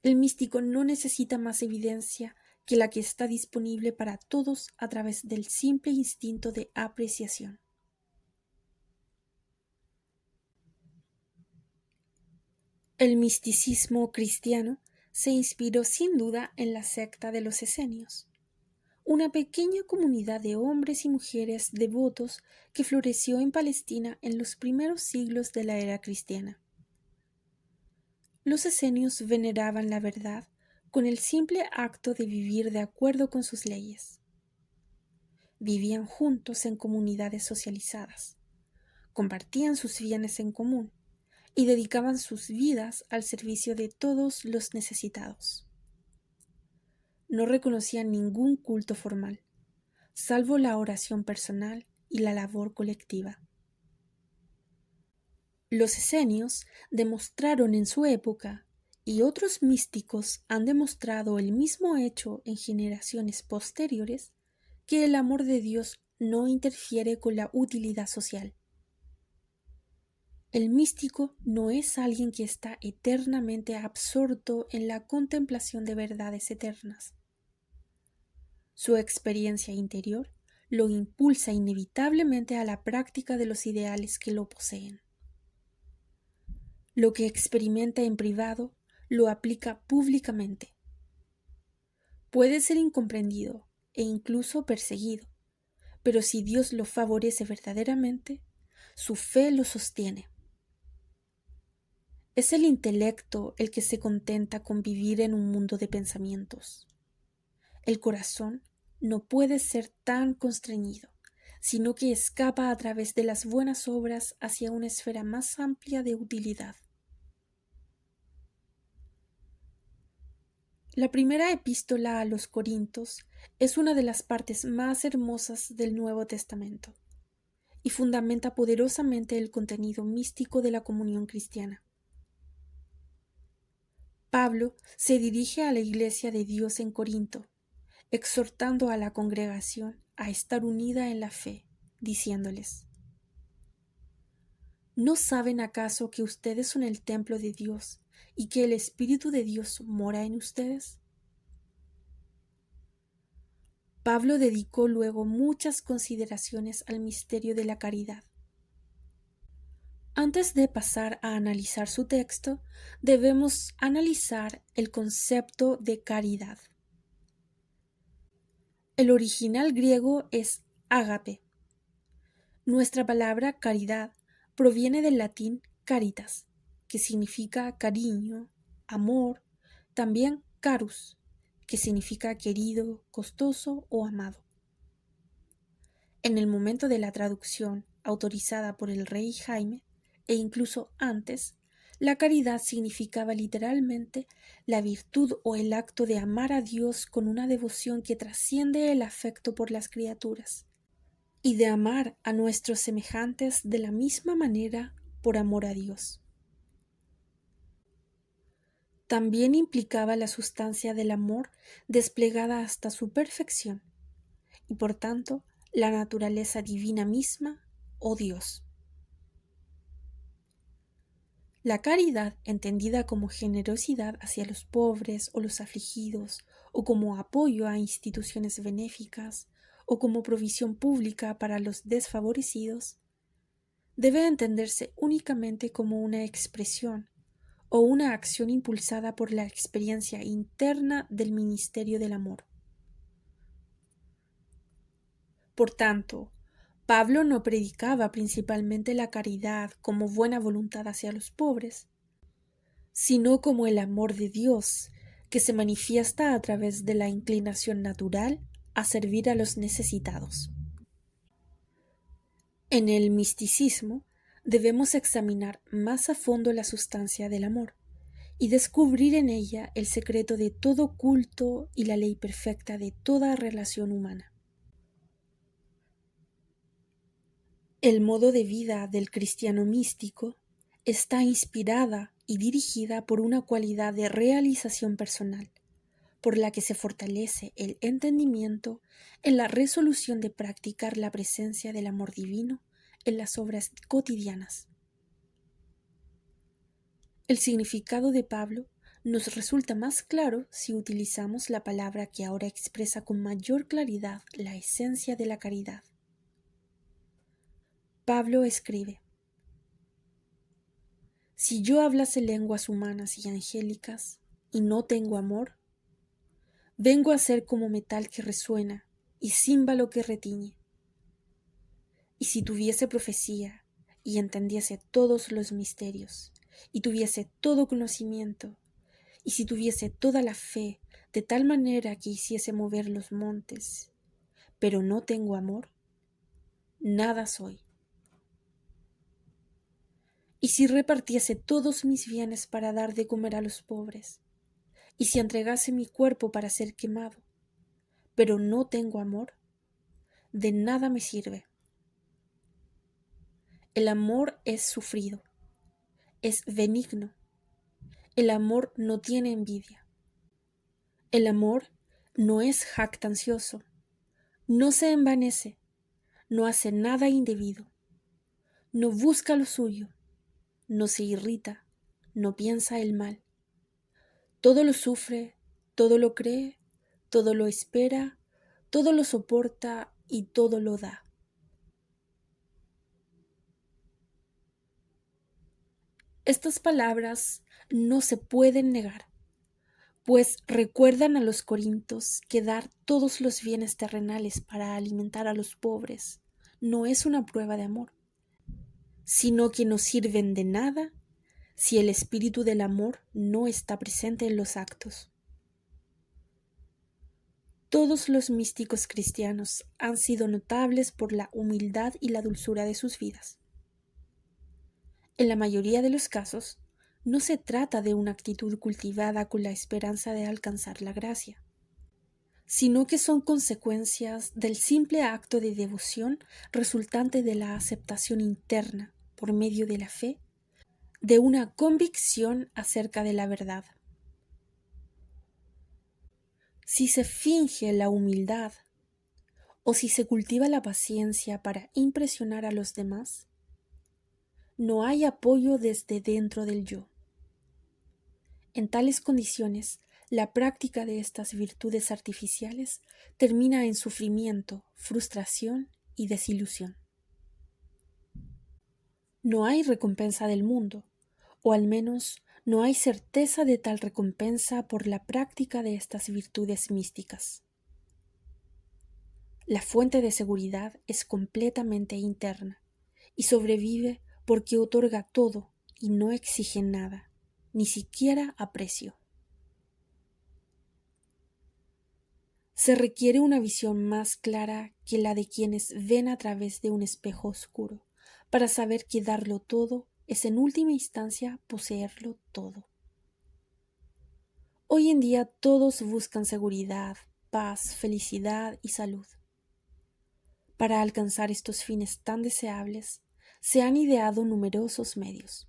El místico no necesita más evidencia que la que está disponible para todos a través del simple instinto de apreciación. El misticismo cristiano se inspiró sin duda en la secta de los esenios, una pequeña comunidad de hombres y mujeres devotos que floreció en Palestina en los primeros siglos de la era cristiana. Los esenios veneraban la verdad con el simple acto de vivir de acuerdo con sus leyes. Vivían juntos en comunidades socializadas, compartían sus bienes en común y dedicaban sus vidas al servicio de todos los necesitados. No reconocían ningún culto formal, salvo la oración personal y la labor colectiva. Los esenios demostraron en su época, y otros místicos han demostrado el mismo hecho en generaciones posteriores, que el amor de Dios no interfiere con la utilidad social. El místico no es alguien que está eternamente absorto en la contemplación de verdades eternas. Su experiencia interior lo impulsa inevitablemente a la práctica de los ideales que lo poseen. Lo que experimenta en privado lo aplica públicamente. Puede ser incomprendido e incluso perseguido, pero si Dios lo favorece verdaderamente, su fe lo sostiene. Es el intelecto el que se contenta con vivir en un mundo de pensamientos. El corazón no puede ser tan constreñido, sino que escapa a través de las buenas obras hacia una esfera más amplia de utilidad. La primera epístola a los Corintios es una de las partes más hermosas del Nuevo Testamento y fundamenta poderosamente el contenido místico de la comunión cristiana. Pablo se dirige a la iglesia de Dios en Corinto, exhortando a la congregación a estar unida en la fe, diciéndoles: ¿No saben acaso que ustedes son el templo de Dios y que el Espíritu de Dios mora en ustedes? Pablo dedicó luego muchas consideraciones al misterio de la caridad. Antes de pasar a analizar su texto, debemos analizar el concepto de caridad. El original griego es ágape. Nuestra palabra caridad proviene del latín caritas, que significa cariño, amor, también carus, que significa querido, costoso o amado. En el momento de la traducción autorizada por el rey Jaime, e incluso antes, la caridad significaba literalmente la virtud o el acto de amar a Dios con una devoción que trasciende el afecto por las criaturas, y de amar a nuestros semejantes de la misma manera por amor a Dios. También implicaba la sustancia del amor desplegada hasta su perfección, y por tanto la naturaleza divina misma o Dios. La caridad, entendida como generosidad hacia los pobres o los afligidos, o como apoyo a instituciones benéficas, o como provisión pública para los desfavorecidos, debe entenderse únicamente como una expresión o una acción impulsada por la experiencia interna del ministerio del amor. Por tanto, Pablo no predicaba principalmente la caridad como buena voluntad hacia los pobres, sino como el amor de Dios, que se manifiesta a través de la inclinación natural a servir a los necesitados. En el misticismo debemos examinar más a fondo la sustancia del amor y descubrir en ella el secreto de todo culto y la ley perfecta de toda relación humana. El modo de vida del cristiano místico está inspirada y dirigida por una cualidad de realización personal, por la que se fortalece el entendimiento en la resolución de practicar la presencia del amor divino en las obras cotidianas. El significado de Pablo nos resulta más claro si utilizamos la palabra que ahora expresa con mayor claridad la esencia de la caridad. Pablo escribe: Si yo hablase lenguas humanas y angélicas y no tengo amor, vengo a ser como metal que resuena y címbalo que retiñe. Y si tuviese profecía y entendiese todos los misterios, y tuviese todo conocimiento, y si tuviese toda la fe, de tal manera que hiciese mover los montes, pero no tengo amor, nada soy. Y si repartiese todos mis bienes para dar de comer a los pobres, y si entregase mi cuerpo para ser quemado, pero no tengo amor, de nada me sirve. El amor es sufrido, es benigno. El amor no tiene envidia. El amor no es jactancioso, no se envanece, no hace nada indebido, no busca lo suyo, no se irrita, no piensa el mal. Todo lo sufre, todo lo cree, todo lo espera, todo lo soporta y todo lo da. Estas palabras no se pueden negar, pues recuerdan a los corintios que dar todos los bienes terrenales para alimentar a los pobres no es una prueba de amor, sino que no sirven de nada si el espíritu del amor no está presente en los actos. Todos los místicos cristianos han sido notables por la humildad y la dulzura de sus vidas. En la mayoría de los casos, no se trata de una actitud cultivada con la esperanza de alcanzar la gracia, sino que son consecuencias del simple acto de devoción resultante de la aceptación interna, por medio de la fe, de una convicción acerca de la verdad. Si se finge la humildad o si se cultiva la paciencia para impresionar a los demás, no hay apoyo desde dentro del yo. En tales condiciones, la práctica de estas virtudes artificiales termina en sufrimiento, frustración y desilusión. No hay recompensa del mundo, o al menos no hay certeza de tal recompensa por la práctica de estas virtudes místicas. La fuente de seguridad es completamente interna y sobrevive porque otorga todo y no exige nada, ni siquiera aprecio. Se requiere una visión más clara que la de quienes ven a través de un espejo oscuro, para saber que darlo todo es en última instancia poseerlo todo. Hoy en día todos buscan seguridad, paz, felicidad y salud. Para alcanzar estos fines tan deseables, se han ideado numerosos medios.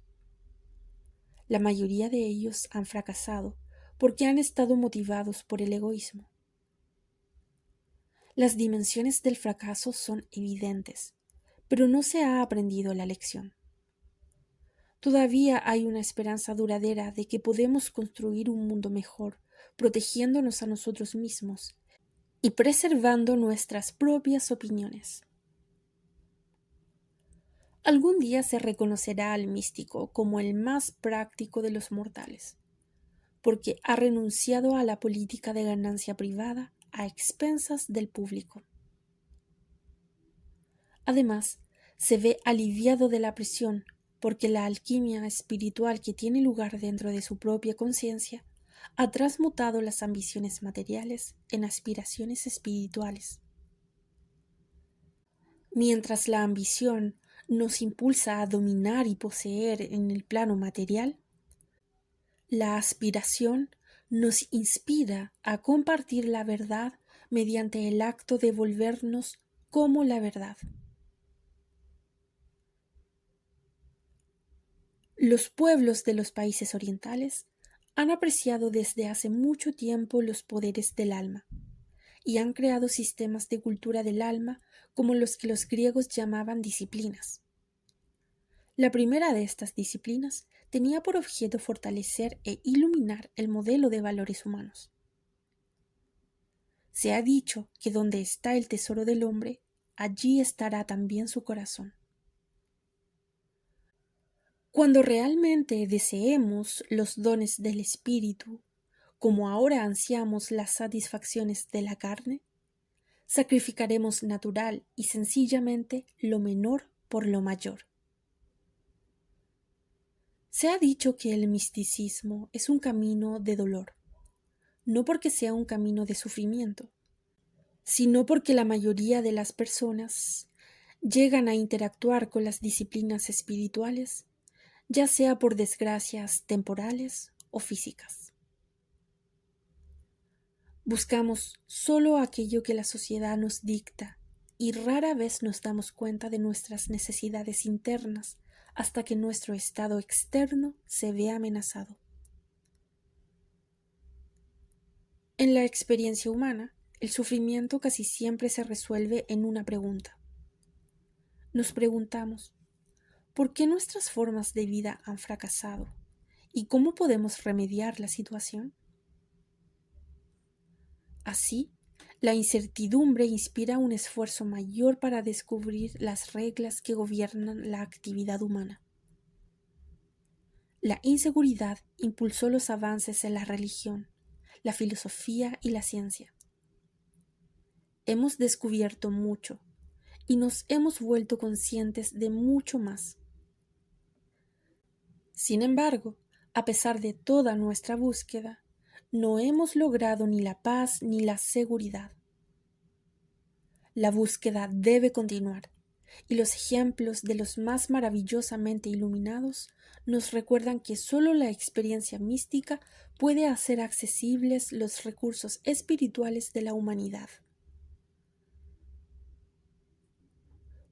La mayoría de ellos han fracasado porque han estado motivados por el egoísmo. Las dimensiones del fracaso son evidentes, pero no se ha aprendido la lección. Todavía hay una esperanza duradera de que podemos construir un mundo mejor, protegiéndonos a nosotros mismos y preservando nuestras propias opiniones. Algún día se reconocerá al místico como el más práctico de los mortales, porque ha renunciado a la política de ganancia privada a expensas del público. Además, se ve aliviado de la presión, porque la alquimia espiritual que tiene lugar dentro de su propia conciencia ha transmutado las ambiciones materiales en aspiraciones espirituales. Mientras la ambición nos impulsa a dominar y poseer en el plano material, la aspiración nos inspira a compartir la verdad mediante el acto de volvernos como la verdad. Los pueblos de los países orientales han apreciado desde hace mucho tiempo los poderes del alma y han creado sistemas de cultura del alma como los que los griegos llamaban disciplinas. La primera de estas disciplinas tenía por objeto fortalecer e iluminar el modelo de valores humanos. Se ha dicho que donde está el tesoro del hombre, allí estará también su corazón. Cuando realmente deseemos los dones del espíritu, como ahora ansiamos las satisfacciones de la carne, sacrificaremos natural y sencillamente lo menor por lo mayor. Se ha dicho que el misticismo es un camino de dolor, no porque sea un camino de sufrimiento, sino porque la mayoría de las personas llegan a interactuar con las disciplinas espirituales, ya sea por desgracias temporales o físicas. Buscamos solo aquello que la sociedad nos dicta y rara vez nos damos cuenta de nuestras necesidades internas hasta que nuestro estado externo se ve amenazado. En la experiencia humana, el sufrimiento casi siempre se resuelve en una pregunta. Nos preguntamos, ¿por qué nuestras formas de vida han fracasado? ¿Y cómo podemos remediar la situación? Así, la incertidumbre inspira un esfuerzo mayor para descubrir las reglas que gobiernan la actividad humana. La inseguridad impulsó los avances en la religión, la filosofía y la ciencia. Hemos descubierto mucho y nos hemos vuelto conscientes de mucho más. Sin embargo, a pesar de toda nuestra búsqueda, no hemos logrado ni la paz ni la seguridad. La búsqueda debe continuar, y los ejemplos de los más maravillosamente iluminados nos recuerdan que sólo la experiencia mística puede hacer accesibles los recursos espirituales de la humanidad.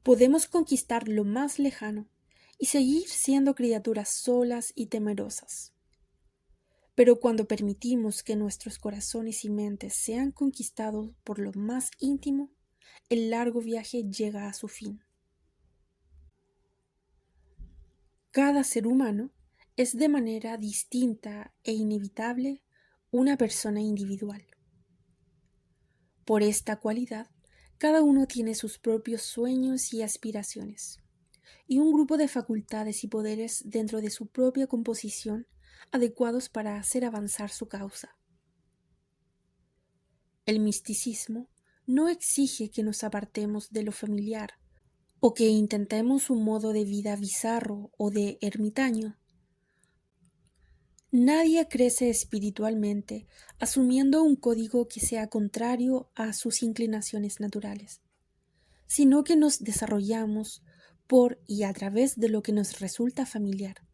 Podemos conquistar lo más lejano y seguir siendo criaturas solas y temerosas. Pero cuando permitimos que nuestros corazones y mentes sean conquistados por lo más íntimo, el largo viaje llega a su fin. Cada ser humano es de manera distinta e inevitable una persona individual. Por esta cualidad, cada uno tiene sus propios sueños y aspiraciones, y un grupo de facultades y poderes dentro de su propia composición adecuados para hacer avanzar su causa. El misticismo no exige que nos apartemos de lo familiar o que intentemos un modo de vida bizarro o de ermitaño. Nadie crece espiritualmente asumiendo un código que sea contrario a sus inclinaciones naturales, sino que nos desarrollamos por y a través de lo que nos resulta familiar.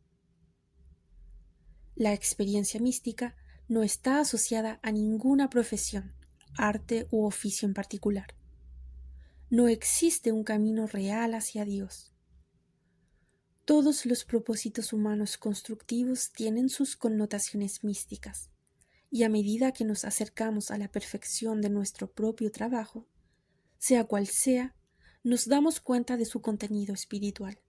La experiencia mística no está asociada a ninguna profesión, arte u oficio en particular. No existe un camino real hacia Dios. Todos los propósitos humanos constructivos tienen sus connotaciones místicas, y a medida que nos acercamos a la perfección de nuestro propio trabajo, sea cual sea, nos damos cuenta de su contenido espiritual.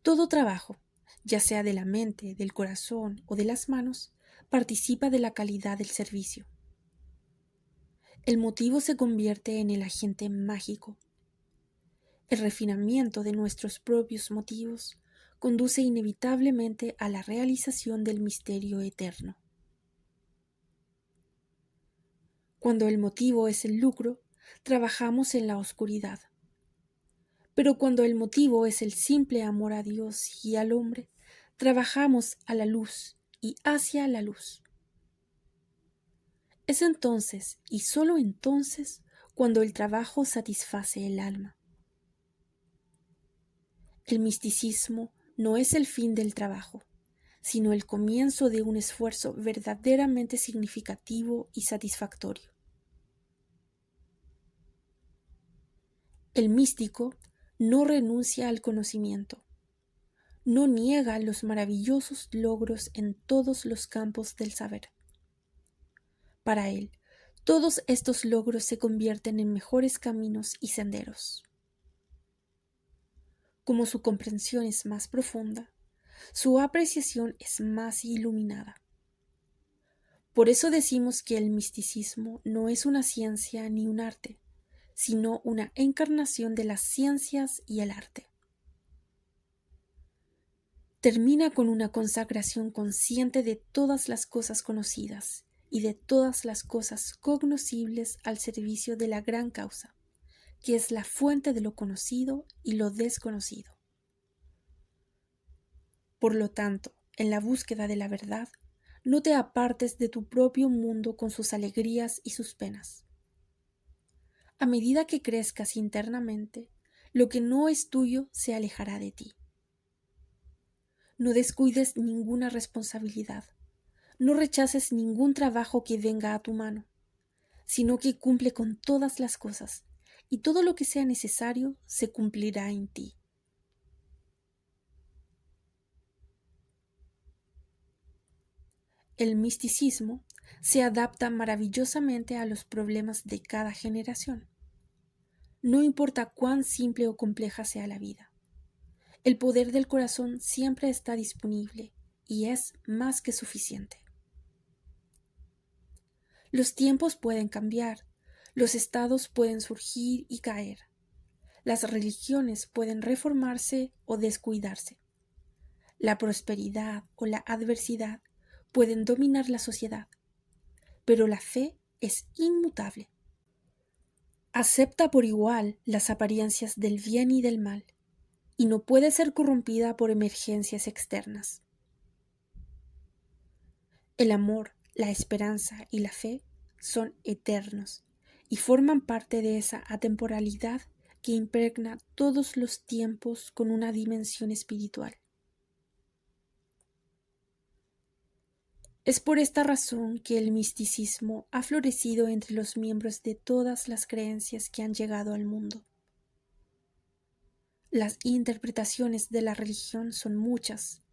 Todo trabajo, ya sea de la mente, del corazón o de las manos, participa de la calidad del servicio. El motivo se convierte en el agente mágico. El refinamiento de nuestros propios motivos conduce inevitablemente a la realización del misterio eterno. Cuando el motivo es el lucro, trabajamos en la oscuridad. Pero cuando el motivo es el simple amor a Dios y al hombre, trabajamos a la luz y hacia la luz. Es entonces, y sólo entonces, cuando el trabajo satisface el alma. El misticismo no es el fin del trabajo, sino el comienzo de un esfuerzo verdaderamente significativo y satisfactorio. El místico no renuncia al conocimiento, no niega los maravillosos logros en todos los campos del saber. Para él, todos estos logros se convierten en mejores caminos y senderos. Como su comprensión es más profunda, su apreciación es más iluminada. Por eso decimos que el misticismo no es una ciencia ni un arte, sino una encarnación de las ciencias y el arte. Termina con una consagración consciente de todas las cosas conocidas y de todas las cosas cognoscibles al servicio de la gran causa, que es la fuente de lo conocido y lo desconocido. Por lo tanto, en la búsqueda de la verdad, no te apartes de tu propio mundo con sus alegrías y sus penas. A medida que crezcas internamente, lo que no es tuyo se alejará de ti. No descuides ninguna responsabilidad, no rechaces ningún trabajo que venga a tu mano, sino que cumple con todas las cosas, y todo lo que sea necesario se cumplirá en ti. El misticismo se adapta maravillosamente a los problemas de cada generación. No importa cuán simple o compleja sea la vida. El poder del corazón siempre está disponible y es más que suficiente. Los tiempos pueden cambiar, los estados pueden surgir y caer, las religiones pueden reformarse o descuidarse, la prosperidad o la adversidad pueden dominar la sociedad, pero la fe es inmutable. Acepta por igual las apariencias del bien y del mal, y no puede ser corrompida por emergencias externas. El amor, la esperanza y la fe son eternos y forman parte de esa atemporalidad que impregna todos los tiempos con una dimensión espiritual. Es por esta razón que el misticismo ha florecido entre los miembros de todas las creencias que han llegado al mundo. Las interpretaciones de la religión son muchas,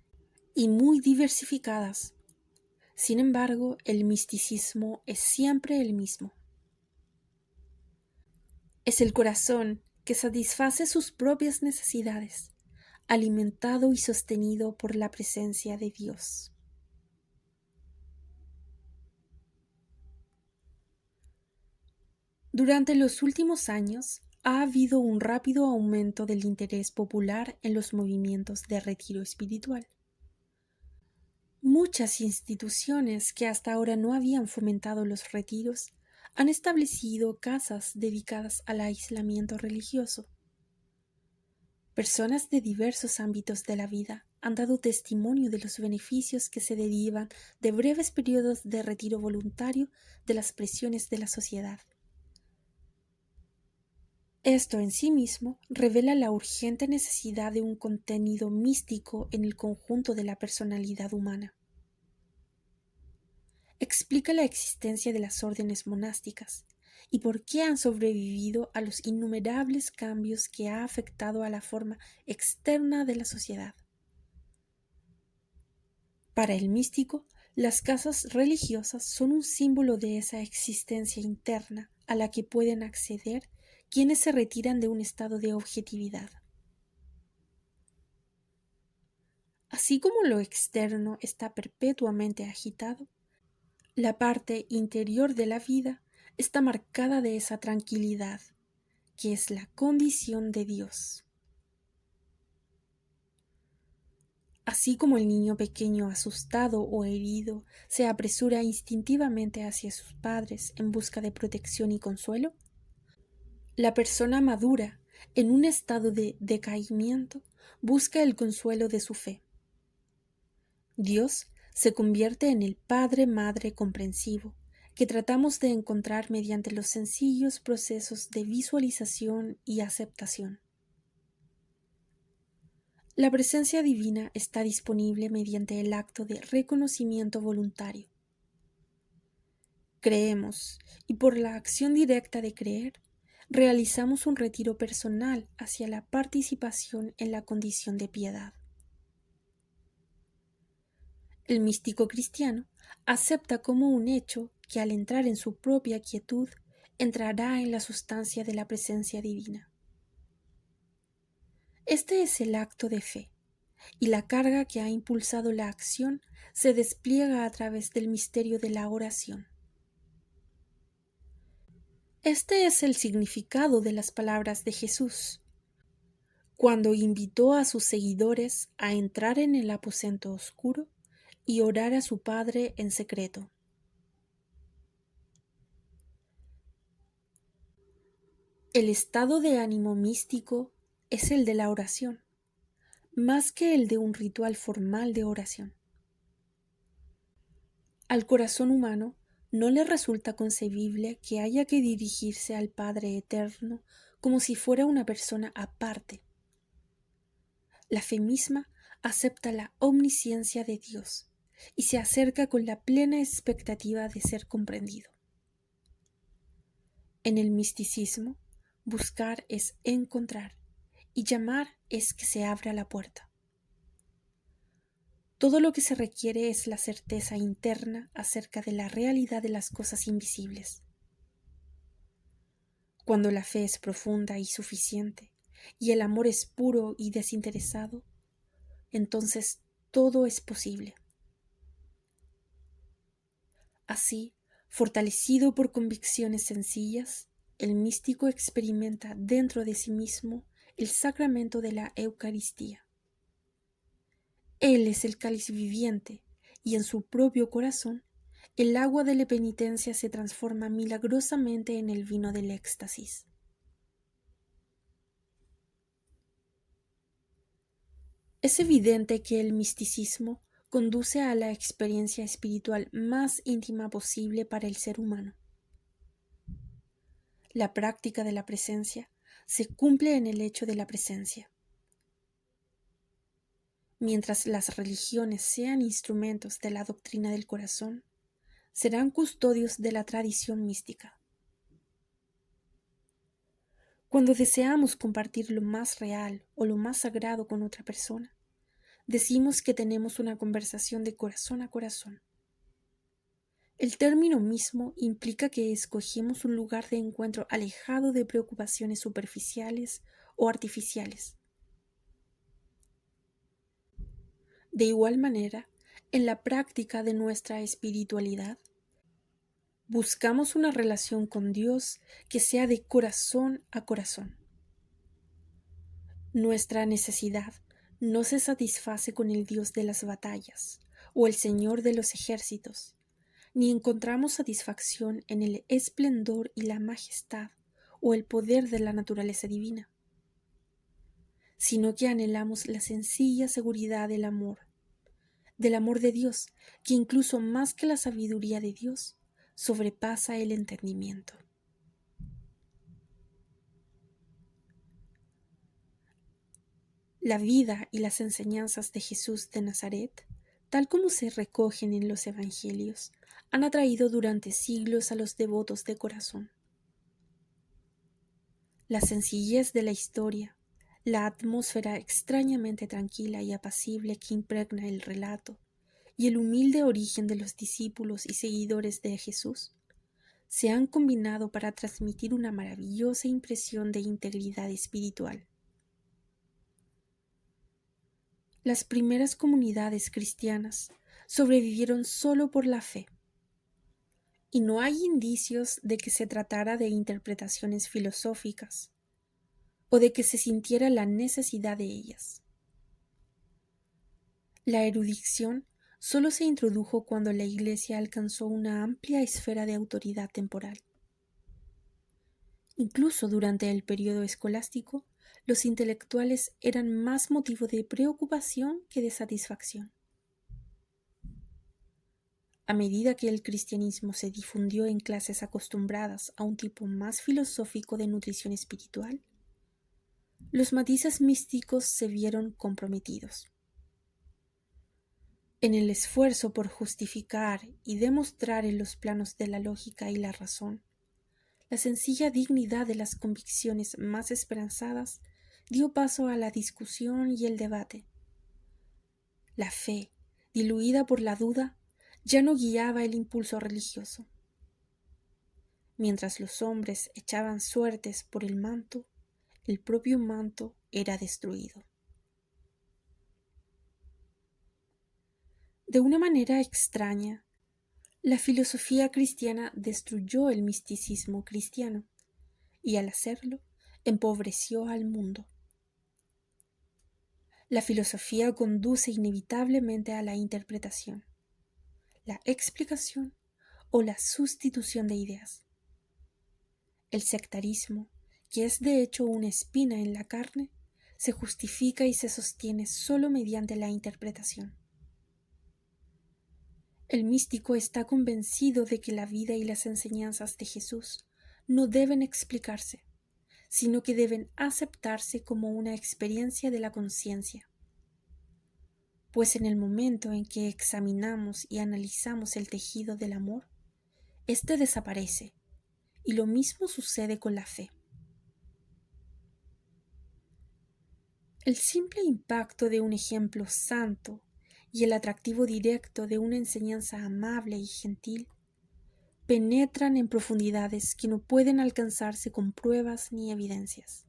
y muy diversificadas. Sin embargo, el misticismo es siempre el mismo. Es el corazón que satisface sus propias necesidades, alimentado y sostenido por la presencia de Dios. Durante los últimos años, ha habido un rápido aumento del interés popular en los movimientos de retiro espiritual. Muchas instituciones que hasta ahora no habían fomentado los retiros han establecido casas dedicadas al aislamiento religioso. Personas de diversos ámbitos de la vida han dado testimonio de los beneficios que se derivan de breves periodos de retiro voluntario de las presiones de la sociedad. Esto en sí mismo revela la urgente necesidad de un contenido místico en el conjunto de la personalidad humana. Explica la existencia de las órdenes monásticas y por qué han sobrevivido a los innumerables cambios que ha afectado a la forma externa de la sociedad. Para el místico, las casas religiosas son un símbolo de esa existencia interna a la que pueden acceder quienes se retiran de un estado de objetividad. Así como lo externo está perpetuamente agitado, la parte interior de la vida está marcada de esa tranquilidad, que es la condición de Dios. Así como el niño pequeño asustado o herido se apresura instintivamente hacia sus padres en busca de protección y consuelo, la persona madura, en un estado de decaimiento, busca el consuelo de su fe. Dios se convierte en el Padre-Madre comprensivo, que tratamos de encontrar mediante los sencillos procesos de visualización y aceptación. La presencia divina está disponible mediante el acto de reconocimiento voluntario. Creemos, y por la acción directa de creer, realizamos un retiro personal hacia la participación en la condición de piedad. El místico cristiano acepta como un hecho que al entrar en su propia quietud, entrará en la sustancia de la presencia divina. Este es el acto de fe, y la carga que ha impulsado la acción se despliega a través del misterio de la oración. Este es el significado de las palabras de Jesús, cuando invitó a sus seguidores a entrar en el aposento oscuro y orar a su Padre en secreto. El estado de ánimo místico es el de la oración, más que el de un ritual formal de oración. Al corazón humano no le resulta concebible que haya que dirigirse al Padre Eterno como si fuera una persona aparte. La fe misma acepta la omnisciencia de Dios y se acerca con la plena expectativa de ser comprendido. En el misticismo, buscar es encontrar y llamar es que se abra la puerta. Todo lo que se requiere es la certeza interna acerca de la realidad de las cosas invisibles. Cuando la fe es profunda y suficiente, y el amor es puro y desinteresado, entonces todo es posible. Así, fortalecido por convicciones sencillas, el místico experimenta dentro de sí mismo el sacramento de la Eucaristía. Él es el cáliz viviente, y en su propio corazón, el agua de la penitencia se transforma milagrosamente en el vino del éxtasis. Es evidente que el misticismo conduce a la experiencia espiritual más íntima posible para el ser humano. La práctica de la presencia se cumple en el hecho de la presencia. Mientras las religiones sean instrumentos de la doctrina del corazón, serán custodios de la tradición mística. Cuando deseamos compartir lo más real o lo más sagrado con otra persona, decimos que tenemos una conversación de corazón a corazón. El término mismo implica que escogemos un lugar de encuentro alejado de preocupaciones superficiales o artificiales. De igual manera, en la práctica de nuestra espiritualidad, buscamos una relación con Dios que sea de corazón a corazón. Nuestra necesidad no se satisface con el Dios de las batallas o el Señor de los ejércitos, ni encontramos satisfacción en el esplendor y la majestad o el poder de la naturaleza divina, sino que anhelamos la sencilla seguridad del amor de Dios, que incluso más que la sabiduría de Dios, sobrepasa el entendimiento. La vida y las enseñanzas de Jesús de Nazaret, tal como se recogen en los Evangelios, han atraído durante siglos a los devotos de corazón. La sencillez de la historia, la atmósfera extrañamente tranquila y apacible que impregna el relato, y el humilde origen de los discípulos y seguidores de Jesús, se han combinado para transmitir una maravillosa impresión de integridad espiritual. Las primeras comunidades cristianas sobrevivieron solo por la fe, y no hay indicios de que se tratara de interpretaciones filosóficas o de que se sintiera la necesidad de ellas. La erudición solo se introdujo cuando la Iglesia alcanzó una amplia esfera de autoridad temporal. Incluso durante el período escolástico, los intelectuales eran más motivo de preocupación que de satisfacción. A medida que el cristianismo se difundió en clases acostumbradas a un tipo más filosófico de nutrición espiritual, los matices místicos se vieron comprometidos. En el esfuerzo por justificar y demostrar en los planos de la lógica y la razón, la sencilla dignidad de las convicciones más esperanzadas dio paso a la discusión y el debate. La fe, diluida por la duda, ya no guiaba el impulso religioso. Mientras los hombres echaban suertes por el manto era destruido. De una manera extraña, la filosofía cristiana destruyó el misticismo cristiano y al hacerlo empobreció al mundo. La filosofía conduce inevitablemente a la interpretación, la explicación o la sustitución de ideas. El sectarismo, que es de hecho una espina en la carne, se justifica y se sostiene solo mediante la interpretación. El místico está convencido de que la vida y las enseñanzas de Jesús no deben explicarse, sino que deben aceptarse como una experiencia de la conciencia. Pues en el momento en que examinamos y analizamos el tejido del amor, éste desaparece, y lo mismo sucede con la fe. El simple impacto de un ejemplo santo y el atractivo directo de una enseñanza amable y gentil penetran en profundidades que no pueden alcanzarse con pruebas ni evidencias.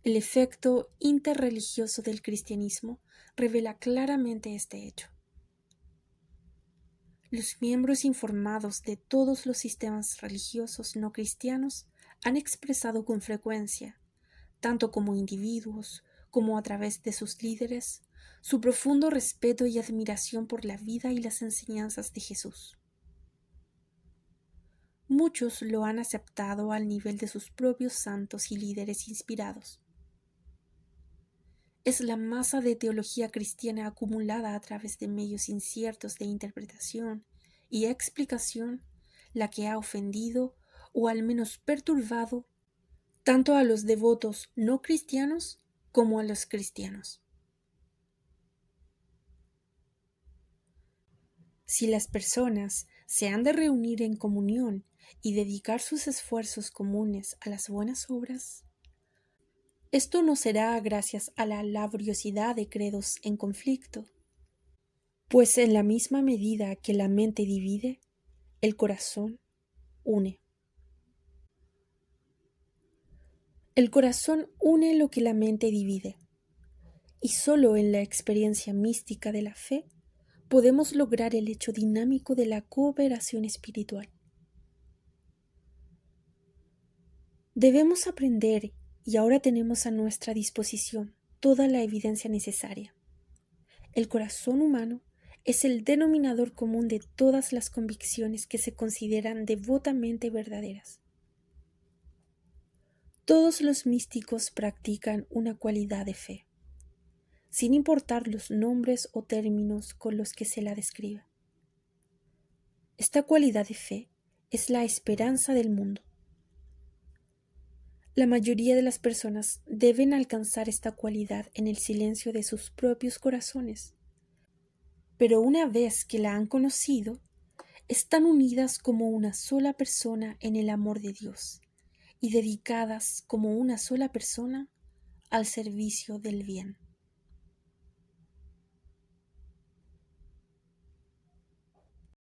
El efecto interreligioso del cristianismo revela claramente este hecho. Los miembros informados de todos los sistemas religiosos no cristianos han expresado con frecuencia, tanto como individuos como a través de sus líderes, su profundo respeto y admiración por la vida y las enseñanzas de Jesús. Muchos lo han aceptado al nivel de sus propios santos y líderes inspirados. Es la masa de teología cristiana acumulada a través de medios inciertos de interpretación y explicación la que ha ofendido o al menos perturbado tanto a los devotos no cristianos como a los cristianos. Si las personas se han de reunir en comunión y dedicar sus esfuerzos comunes a las buenas obras, Esto no será gracias a la laboriosidad de credos en conflicto, pues en la misma medida que la mente divide, el corazón une. El corazón une lo que la mente divide, y solo en la experiencia mística de la fe podemos lograr el hecho dinámico de la cooperación espiritual. Debemos aprender, y ahora tenemos a nuestra disposición toda la evidencia necesaria. El corazón humano es el denominador común de todas las convicciones que se consideran devotamente verdaderas. Todos los místicos practican una cualidad de fe, sin importar los nombres o términos con los que se la describa. Esta cualidad de fe es la esperanza del mundo. La mayoría de las personas deben alcanzar esta cualidad en el silencio de sus propios corazones, pero una vez que la han conocido, están unidas como una sola persona en el amor de Dios y dedicadas como una sola persona al servicio del bien.